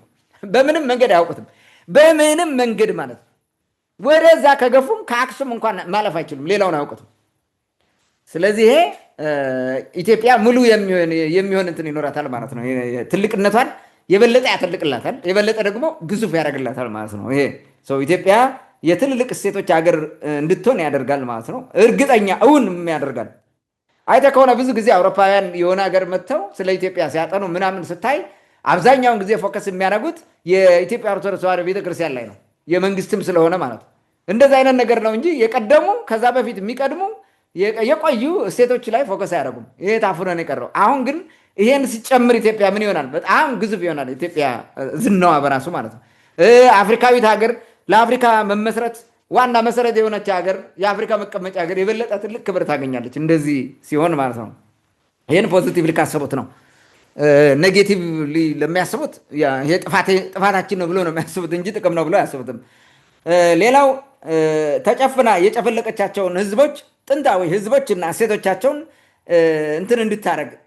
በምንም መንገድ አያውቁትም። በምንም መንገድ ማለት ወደዛ ከገፉም ከአክሱም እንኳን ማለፍ አይችሉም። ሌላውን አያውቁትም። ስለዚህ ይሄ ኢትዮጵያ ሙሉ የሚሆን እንትን ይኖራታል ማለት ነው። ትልቅነቷን የበለጠ ያተልቅላታል፣ የበለጠ ደግሞ ግዙፍ ያደርግላታል ማለት ነው። ይሄ ኢትዮጵያ የትልልቅ እሴቶች ሀገር እንድትሆን ያደርጋል ማለት ነው። እርግጠኛ እውን ያደርጋል። አይተህ ከሆነ ብዙ ጊዜ አውሮፓውያን የሆነ ሀገር መጥተው ስለ ኢትዮጵያ ሲያጠኑ ምናምን ስታይ አብዛኛውን ጊዜ ፎከስ የሚያደርጉት የኢትዮጵያ ኦርቶዶክስ ተዋሕዶ ቤተክርስቲያን ላይ ነው፣ የመንግስትም ስለሆነ ማለት ነው። እንደዚህ አይነት ነገር ነው እንጂ የቀደሙ ከዛ በፊት የሚቀድሙ የቆዩ እሴቶች ላይ ፎከስ አያደርጉም። ይሄ ታፍኖ ነው የቀረው። አሁን ግን ይሄን ሲጨምር ኢትዮጵያ ምን ይሆናል? በጣም ግዙፍ ይሆናል። ኢትዮጵያ ዝናዋ በራሱ ማለት ነው። አፍሪካዊት ሀገር ለአፍሪካ መመስረት ዋና መሰረት የሆነች ሀገር፣ የአፍሪካ መቀመጫ ሀገር የበለጠ ትልቅ ክብር ታገኛለች እንደዚህ ሲሆን ማለት ነው። ይህን ፖዚቲቭሊ ካሰቡት ነው። ኔጌቲቭሊ ለሚያስቡት ይሄ ጥፋታችን ነው ብሎ ነው የሚያስቡት እንጂ ጥቅም ነው ብሎ አያስቡትም። ሌላው ተጨፍና የጨፈለቀቻቸውን ህዝቦች ጥንታዊ ህዝቦችና እሴቶቻቸውን እንትን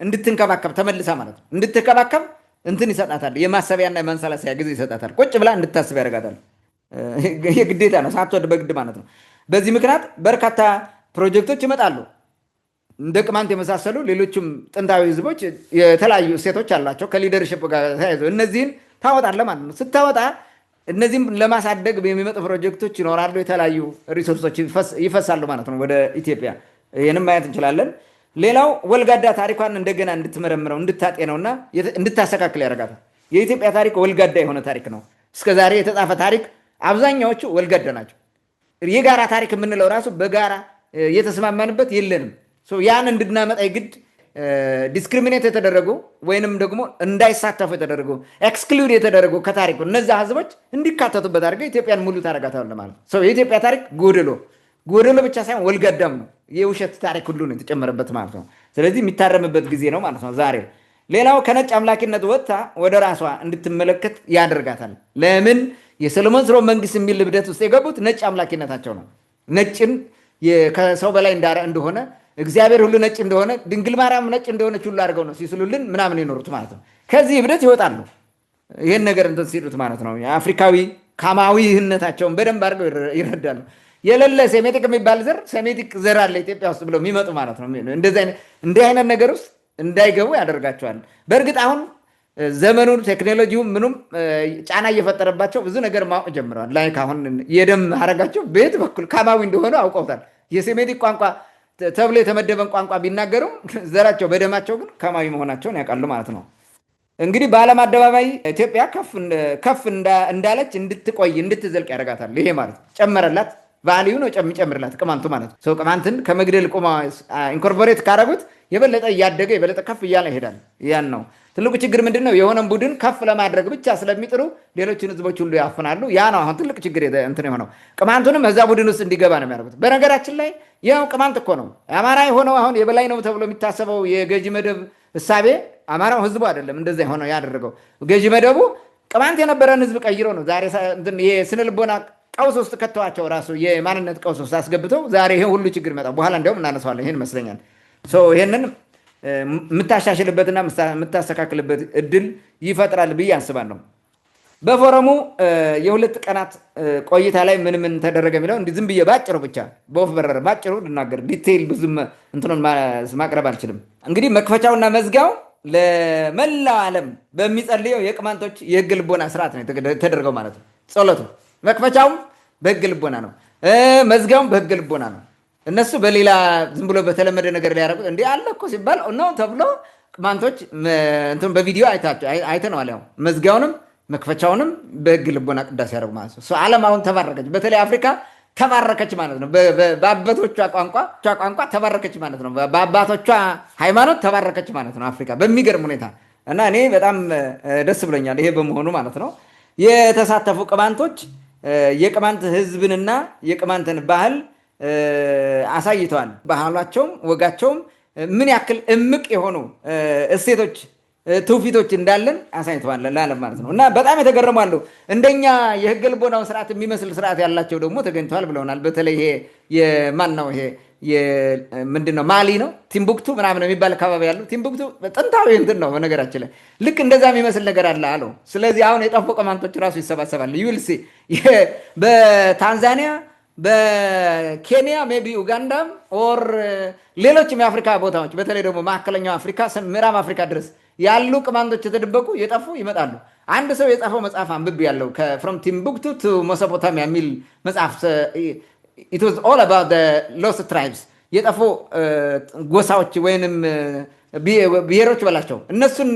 እንድትንከባከብ ተመልሳ ማለት ነው እንድትከባከብ እንትን ይሰጣታል። የማሰቢያና የማንሰላሰያ ጊዜ ይሰጣታል። ቁጭ ብላ እንድታስብ ያደርጋታል። የግዴታ ነው፣ ሳትወድ በግድ ማለት ነው። በዚህ ምክንያት በርካታ ፕሮጀክቶች ይመጣሉ። እንደ ቅማንት የመሳሰሉ ሌሎችም ጥንታዊ ህዝቦች የተለያዩ እሴቶች አላቸው ከሊደርሽፕ ጋር ተያይዞ እነዚህን ታወጣለህ ማለት ነው። ስታወጣ እነዚህም ለማሳደግ የሚመጡ ፕሮጀክቶች ይኖራሉ። የተለያዩ ሪሶርሶች ይፈሳሉ ማለት ነው ወደ ኢትዮጵያ። ይህንም ማየት እንችላለን። ሌላው ወልጋዳ ታሪኳን እንደገና እንድትመረምረው እንድታጤነውና እንድታስተካክል ያደርጋታል። የኢትዮጵያ ታሪክ ወልጋዳ የሆነ ታሪክ ነው። እስከዛሬ የተጻፈ ታሪክ አብዛኛዎቹ ወልጋዳ ናቸው። የጋራ ታሪክ የምንለው ራሱ በጋራ የተስማማንበት የለንም። ያን እንድናመጣ ግድ ዲስክሪሚኔት የተደረጉ ወይንም ደግሞ እንዳይሳተፉ የተደረጉ ኤክስክሉድ የተደረጉ ከታሪኩ እነዛ ህዝቦች እንዲካተቱበት አድርገው ኢትዮጵያን ሙሉ ታደርጋታለህ ማለት ነው። የኢትዮጵያ ታሪክ ጎደሎ ብቻ ሳይሆን ወልጋዳም ነው። የውሸት ታሪክ ሁሉ ነው የተጨመረበት ማለት ነው። ስለዚህ የሚታረምበት ጊዜ ነው ማለት ነው ዛሬ። ሌላው ከነጭ አምላኪነት ወጥታ ወደ ራሷ እንድትመለከት ያደርጋታል። ለምን? የሰሎሞን ስርወ መንግስት የሚል እብደት ውስጥ የገቡት ነጭ አምላኪነታቸው ነው። ነጭን ከሰው በላይ እንደሆነ እግዚአብሔር ሁሉ ነጭ እንደሆነ ድንግል ማርያም ነጭ እንደሆነች ሁሉ አድርገው ነው ሲስሉልን ምናምን የኖሩት ማለት ነው። ከዚህ እብደት ይወጣሉ። ይህን ነገር እንትን ሲሉት ማለት ነው የአፍሪካዊ ካማዊነታቸውን በደንብ አድርገው ይረዳሉ። የሌለ ሴሜቲክ የሚባል ሴሜቲክ ዘር አለ ኢትዮጵያ ውስጥ ብለው የሚመጡ ማለት ነው። እንዲህ አይነት ነገር ውስጥ እንዳይገቡ ያደርጋቸዋል። በእርግጥ አሁን ዘመኑ ቴክኖሎጂው ምኑም ጫና እየፈጠረባቸው ብዙ ነገር ማወቅ ጀምረዋል። ላይ አሁን የደም ሀረጋቸው በየት በኩል ካማዊ እንደሆነ አውቀውታል። የሴሜቲክ ቋንቋ ተብሎ የተመደበን ቋንቋ ቢናገሩም ዘራቸው በደማቸው ግን ካማዊ መሆናቸውን ያውቃሉ ማለት ነው። እንግዲህ በዓለም አደባባይ ኢትዮጵያ ከፍ እንዳለች እንድትቆይ እንድትዘልቅ ያደርጋታል። ይሄ ማለት ጨመረላት ቫሊዩ ነው የሚጨምርላት ቅማንቱ ማለት ነው። ቅማንትን ከመግደል ቁማ ኢንኮርፖሬት ካረጉት የበለጠ እያደገ የበለጠ ከፍ እያለ ይሄዳል። ያን ነው ትልቁ ችግር ምንድን ነው? የሆነን ቡድን ከፍ ለማድረግ ብቻ ስለሚጥሩ ሌሎችን ህዝቦች ሁሉ ያፍናሉ። ያ ነው አሁን ትልቅ ችግር እንትን የሆነው። ቅማንቱንም እዛ ቡድን ውስጥ እንዲገባ ነው የሚያደርጉት። በነገራችን ላይ ያው ቅማንት እኮ ነው አማራ የሆነው አሁን የበላይ ነው ተብሎ የሚታሰበው የገዢ መደብ እሳቤ አማራው ህዝቡ አይደለም እንደዛ የሆነው ያደረገው ገዢ መደቡ ቅማንት የነበረን ህዝብ ቀይሮ ነው ዛሬ የስነ ልቦና ቀውስ ውስጥ ከተዋቸው ራሱ የማንነት ቀውስ ውስጥ አስገብተው ዛሬ ይሄ ሁሉ ችግር ይመጣ። በኋላ እንዲያውም እናነሳዋለን። ይሄን ይመስለኛል ይሄንን የምታሻሽልበትና የምታስተካክልበት እድል ይፈጥራል ብዬ አስባለሁ። በፎረሙ የሁለት ቀናት ቆይታ ላይ ምን ምን ተደረገ የሚለው እንዲህ ዝም ብዬ ባጭሩ ብቻ በወፍ በረረ ባጭሩ ልናገር። ዲቴይል ብዙም እንትኑን ማቅረብ አልችልም። እንግዲህ መክፈቻውና መዝጊያው ለመላው ዓለም በሚጸልየው የቅማንቶች የህግ ልቦና ስርዓት ነው የተደረገው ማለት ነው። ጸሎቱ መክፈቻውም በህግ ልቦና ነው፣ መዝጊያውም በህግ ልቦና ነው። እነሱ በሌላ ዝም ብሎ በተለመደ ነገር ሊያደርጉት እንዲህ አለ እኮ ሲባል ነው ተብሎ ቅማንቶች እንትን በቪዲዮ አይተነዋል። ያው መዝጊያውንም መክፈቻውንም በህግ ልቦና ቅዳሴ ያደርጉ ማለት ነው። ዓለም አሁን ተባረከች፣ በተለይ አፍሪካ ተባረከች ማለት ነው። በአባቶቿ ቋንቋ ተባረከች ማለት ነው። በአባቶቿ ሃይማኖት ተባረከች ማለት ነው አፍሪካ በሚገርም ሁኔታ እና እኔ በጣም ደስ ብሎኛል ይሄ በመሆኑ ማለት ነው። የተሳተፉ ቅማንቶች የቅማንት ህዝብንና የቅማንትን ባህል አሳይተዋል። ባህላቸውም ወጋቸውም ምን ያክል እምቅ የሆኑ እሴቶች ትውፊቶች እንዳለን አሳይተዋል ለዓለም ማለት ነው። እና በጣም የተገረማሉ። እንደኛ የህገ ልቦናውን ስርዓት የሚመስል ስርዓት ያላቸው ደግሞ ተገኝተዋል ብለውናል። በተለይ ይሄ ማን ነው ይሄ ምንድነው ማሊ ነው ቲምቡክቱ ምናምን የሚባል አካባቢ ያለው ቲምቡክቱ ጥንታዊ እንትን ነው በነገራችን ላይ ልክ እንደዛ የሚመስል ነገር አለ አለው። ስለዚህ አሁን የጠፉ ቅማንቶች ራሱ ይሰባሰባሉ። ዩልሲ በታንዛኒያ በኬንያ ሜይ ቢ ኡጋንዳም ኦር ሌሎችም የአፍሪካ ቦታዎች በተለይ ደግሞ ማዕከለኛው አፍሪካ ምዕራብ አፍሪካ ድረስ ያሉ ቅማንቶች የተደበቁ የጠፉ ይመጣሉ። አንድ ሰው የጻፈው መጽሐፍ አንብቤ ያለው ፍሮም ቲምቡክቱ ቱ ሜሶፖታሚያ የሚል መጽሐፍ it was all about the lost tribes የጠፉ ጎሳዎች ወይንም ብሔሮች በላቸው እነሱን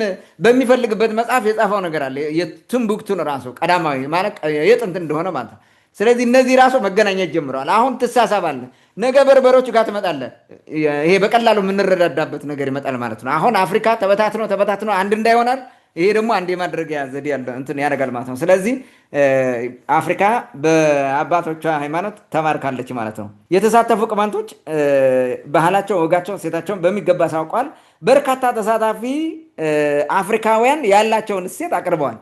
በሚፈልግበት መጽሐፍ የጻፈው ነገር አለ። የቲምቡክቱን ራሱ ቀዳማዊ ማለት የጥንት እንደሆነ ማለት ነው። ስለዚህ እነዚህ ራሱ መገናኘት ጀምረዋል። አሁን ትሳሳባለህ፣ ነገ በርበሮች ጋር ትመጣለህ። ይሄ በቀላሉ የምንረዳዳበት ነገር ይመጣል ማለት ነው። አሁን አፍሪካ ተበታትኖ አንድ እንዳይሆናል። ይሄ ደግሞ አንድ የማድረጊያ ዘዴ እንትን ያደርጋል ማለት ነው። ስለዚህ አፍሪካ በአባቶቿ ሃይማኖት ተባርካለች ማለት ነው። የተሳተፉ ቅማንቶች ባህላቸው፣ ወጋቸው፣ ሴታቸውን በሚገባ ሳውቀዋል። በርካታ ተሳታፊ አፍሪካውያን ያላቸውን እሴት አቅርበዋል።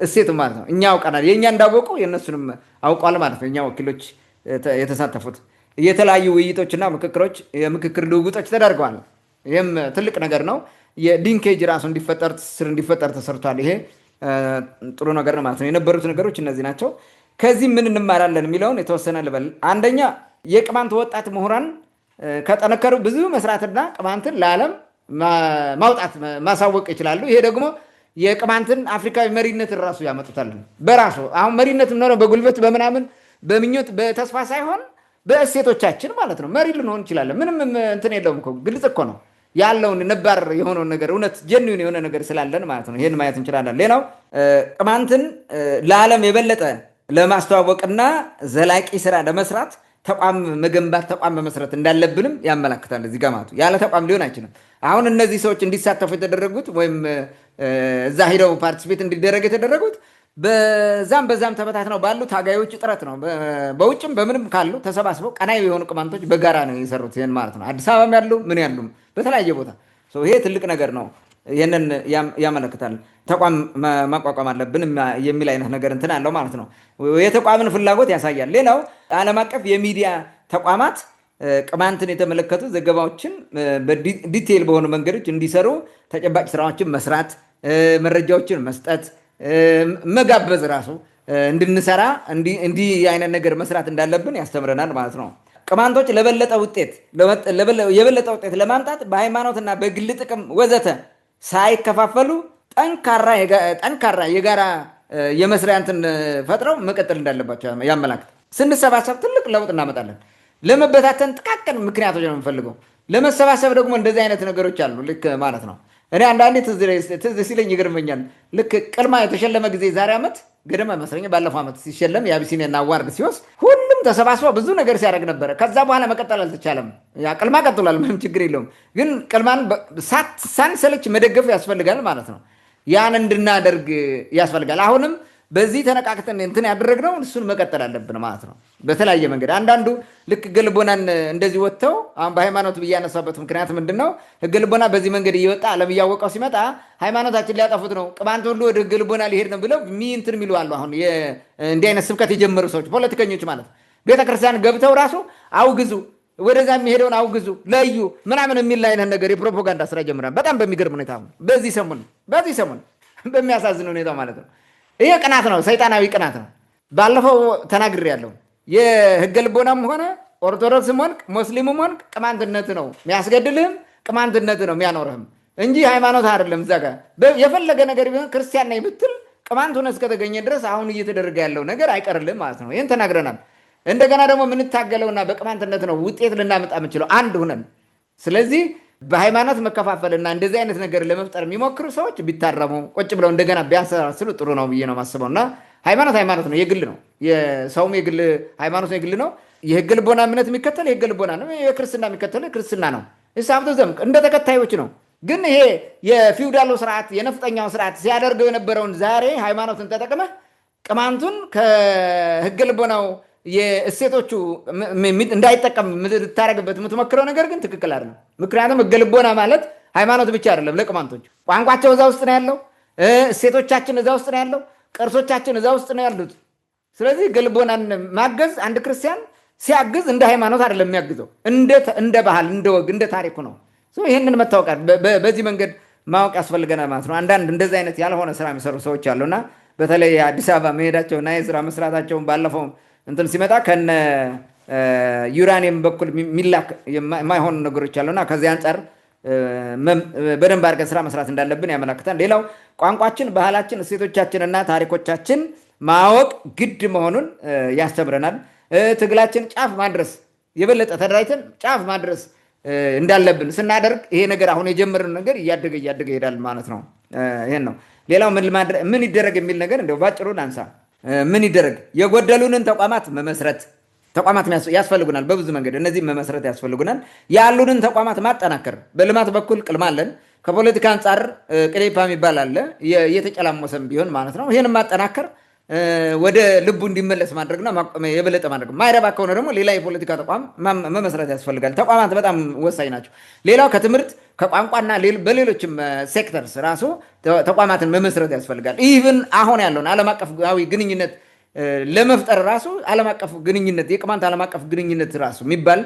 እሴቱ ማለት ነው እኛ አውቀናል፣ የእኛ እንዳወቁ የእነሱንም አውቀዋል ማለት ነው። እኛ ወኪሎች የተሳተፉት የተለያዩ ውይይቶችና የምክክር ልውውጦች ተደርገዋል። ይህም ትልቅ ነገር ነው። የሊንኬጅ ራሱ እንዲፈጠር ተሰርቷል። ይሄ ጥሩ ነገር ነው ማለት ነው። የነበሩት ነገሮች እነዚህ ናቸው። ከዚህ ምን እንማራለን የሚለውን የተወሰነ ልበል። አንደኛ የቅማንት ወጣት ምሁራን ከጠነከሩ ብዙ መስራትና ቅማንትን ለዓለም ማውጣት ማሳወቅ ይችላሉ። ይሄ ደግሞ የቅማንትን አፍሪካዊ መሪነትን ራሱ ያመጡታል። በራሱ አሁን መሪነት የምንሆነው በጉልበት በምናምን በምኞት በተስፋ ሳይሆን በእሴቶቻችን ማለት ነው። መሪ ልንሆን እንችላለን። ምንም እንትን የለውም እኮ ግልጽ እኮ ነው ያለውን ነባር የሆነውን ነገር እውነት ጀኒውን የሆነ ነገር ስላለን ማለት ነው። ይሄን ማየት እንችላለን። ሌላው ቅማንትን ለዓለም የበለጠ ለማስተዋወቅና ዘላቂ ስራ ለመስራት ተቋም መገንባት ተቋም መመስረት እንዳለብንም ያመላክታል። እዚህ ጋር ማለት ያለ ተቋም ሊሆን አይችልም። አሁን እነዚህ ሰዎች እንዲሳተፉ የተደረጉት ወይም እዛ ሂደው ፓርቲሲፔት እንዲደረግ የተደረጉት በዛም ተበታትነው ባሉ ታጋዮች ጥረት ነው። በውጭም በምንም ካሉ ተሰባስበው ቀናይ የሆኑ ቅማንቶች በጋራ ነው የሰሩት ይህን ማለት ነው። አዲስ አበባም ያሉ ምን ያሉም በተለያየ ቦታ ይሄ ትልቅ ነገር ነው። ይህንን ያመለክታል። ተቋም ማቋቋም አለብን የሚል አይነት ነገር እንትን አለው ማለት ነው። የተቋምን ፍላጎት ያሳያል። ሌላው ዓለም አቀፍ የሚዲያ ተቋማት ቅማንትን የተመለከቱ ዘገባዎችን በዲቴይል በሆኑ መንገዶች እንዲሰሩ ተጨባጭ ስራዎችን መስራት፣ መረጃዎችን መስጠት፣ መጋበዝ ራሱ እንድንሰራ እንዲህ አይነት ነገር መስራት እንዳለብን ያስተምረናል ማለት ነው። ቅማንቶች የበለጠ ውጤት ለማምጣት በሃይማኖትና በግል ጥቅም ወዘተ ሳይከፋፈሉ ጠንካራ የጋራ የመስሪያ እንትን ፈጥረው መቀጠል እንዳለባቸው ያመላክታል። ስንሰባሰብ ትልቅ ለውጥ እናመጣለን። ለመበታተን ጥቃቅን ምክንያቶች ነው የምንፈልገው። ለመሰባሰብ ደግሞ እንደዚህ አይነት ነገሮች አሉ። ልክ ማለት ነው። እኔ አንዳንዴ ትዝ ሲለኝ ይገርመኛል። ልክ ቅልማ የተሸለመ ጊዜ ዛሬ ዓመት ገደማ መስለኝ ባለፈው ዓመት ሲሸለም የአቢሲኒያን አዋርድ ሲወስድ ሁሉም ተሰባስበው ብዙ ነገር ሲያደርግ ነበረ። ከዛ በኋላ መቀጠል አልተቻለም። ያ ቅልማ ቀጥሏል፣ ምንም ችግር የለውም። ግን ቅልማን ሳንሰለች መደገፍ ያስፈልጋል ማለት ነው። ያን እንድናደርግ ያስፈልጋል። አሁንም በዚህ ተነቃቅተን እንትን ያደረግነው እሱን መቀጠል አለብን ማለት ነው። በተለያየ መንገድ አንዳንዱ ልክ ሕገ ልቦናን እንደዚህ ወጥተው አሁን በሃይማኖት ብዬ ያነሳበት ምክንያት ምንድን ነው? ሕገ ልቦና በዚህ መንገድ እየወጣ ዓለም እያወቀው ሲመጣ ሃይማኖታችን ሊያጠፉት ነው፣ ቅማንት ሁሉ ወደ ሕገ ልቦና ሊሄድ ነው ብለው እንትን የሚሉ አሉ። አሁን እንዲህ አይነት ስብከት የጀመሩ ሰዎች ፖለቲከኞች ማለት ነው። ቤተክርስቲያን ገብተው ራሱ አውግዙ፣ ወደዛ የሚሄደውን አውግዙ፣ ለዩ ምናምን የሚል አይነት ነገር የፕሮፓጋንዳ ስራ ጀምራል። በጣም በሚገርም ሁኔታ በዚህ ሰሞን በሚያሳዝን ሁኔታ ማለት ነው። ይሄ ቅናት ነው፣ ሰይጣናዊ ቅናት ነው። ባለፈው ተናግሬያለሁ። የሕገ ልቦናም ሆነ ኦርቶዶክስም ሆንክ ሙስሊምም ሆንክ ቅማንትነት ነው የሚያስገድልህም፣ ቅማንትነት ነው የሚያኖርህም እንጂ ሃይማኖት አይደለም። እዛ ጋር የፈለገ ነገር ቢሆን ክርስቲያን ነኝ ብትል ቅማንት ሆነ እስከተገኘ ድረስ አሁን እየተደረገ ያለው ነገር አይቀርልም ማለት ነው። ይህን ተናግረናል። እንደገና ደግሞ የምንታገለውና በቅማንትነት ነው ውጤት ልናመጣ የምንችለው አንድ ሁነን። ስለዚህ በሃይማኖት መከፋፈልና እንደዚህ አይነት ነገር ለመፍጠር የሚሞክሩ ሰዎች ቢታረሙ ቁጭ ብለው እንደገና ቢያንሰራስሉ ጥሩ ነው ብዬ ነው የማስበው። እና ሃይማኖት ነው፣ የግል ነው። የሰውም የግል ሃይማኖት የግል ነው። የሕገ ልቦና እምነት የሚከተል የሕገ ልቦና ነው። የክርስትና የሚከተል ክርስትና ነው። ሀብተ ዘምቅ እንደ ተከታዮች ነው። ግን ይሄ የፊውዳሉ ስርዓት የነፍጠኛው ስርዓት ሲያደርገው የነበረውን ዛሬ ሃይማኖትን ተጠቅመህ ቅማንቱን ከሕገ ልቦናው የእሴቶቹ እንዳይጠቀም ልታደርግበት የምትሞክረው ነገር ግን ትክክል አይደለም። ምክንያቱም ሕገ ልቦና ማለት ሃይማኖት ብቻ አይደለም። ለቅማንቶች ቋንቋቸው እዛ ውስጥ ነው ያለው፣ እሴቶቻችን እዛ ውስጥ ነው ያለው፣ ቅርሶቻችን እዛ ውስጥ ነው ያሉት። ስለዚህ ሕገ ልቦናን ማገዝ አንድ ክርስቲያን ሲያግዝ እንደ ሃይማኖት አይደለም የሚያግዘው፣ እንደ ባህል፣ እንደ ወግ፣ እንደ ታሪኩ ነው። ይህንን መታወቃል። በዚህ መንገድ ማወቅ ያስፈልገናል ማለት ነው። አንዳንድ እንደዚህ አይነት ያልሆነ ስራ የሚሰሩ ሰዎች አሉና በተለይ አዲስ አበባ መሄዳቸውና የስራ መስራታቸውን ባለፈው እንትን ሲመጣ ከነ ዩራኒየም በኩል የሚላክ የማይሆኑ ነገሮች አሉና ከዚህ አንጻር በደንብ አድርገን ስራ መስራት እንዳለብን ያመላክታል። ሌላው ቋንቋችን፣ ባህላችን፣ እሴቶቻችንና ታሪኮቻችን ማወቅ ግድ መሆኑን ያስተምረናል። ትግላችን ጫፍ ማድረስ የበለጠ ተደራጅተን ጫፍ ማድረስ እንዳለብን ስናደርግ ይሄ ነገር አሁን የጀመርን ነገር እያደገ ይሄዳል ማለት ነው። ይሄን ነው። ሌላው ምን ይደረግ የሚል ነገር እንደው ባጭሩ አንሳ። ምን ይደረግ? የጎደሉንን ተቋማት መመስረት። ተቋማት ያስፈልጉናል በብዙ መንገድ፣ እነዚህ መመስረት ያስፈልጉናል። ያሉንን ተቋማት ማጠናከር። በልማት በኩል ቅልማ አለን። ከፖለቲካ አንጻር ቅሌፓ የሚባል አለ፣ እየተጨላሞሰም ቢሆን ማለት ነው። ይህን ማጠናከር፣ ወደ ልቡ እንዲመለስ ማድረግና የበለጠ ማድረግ። ማይረባ ከሆነ ደግሞ ሌላ የፖለቲካ ተቋም መመስረት ያስፈልጋል። ተቋማት በጣም ወሳኝ ናቸው። ሌላው ከትምህርት ከቋንቋና በሌሎችም ሴክተርስ ራሱ ተቋማትን መመስረት ያስፈልጋል። ኢቭን አሁን ያለውን ዓለም አቀፋዊ ግንኙነት ለመፍጠር ራሱ ዓለም አቀፍ ግንኙነት የቅማንት ዓለም አቀፍ ግንኙነት ራሱ የሚባል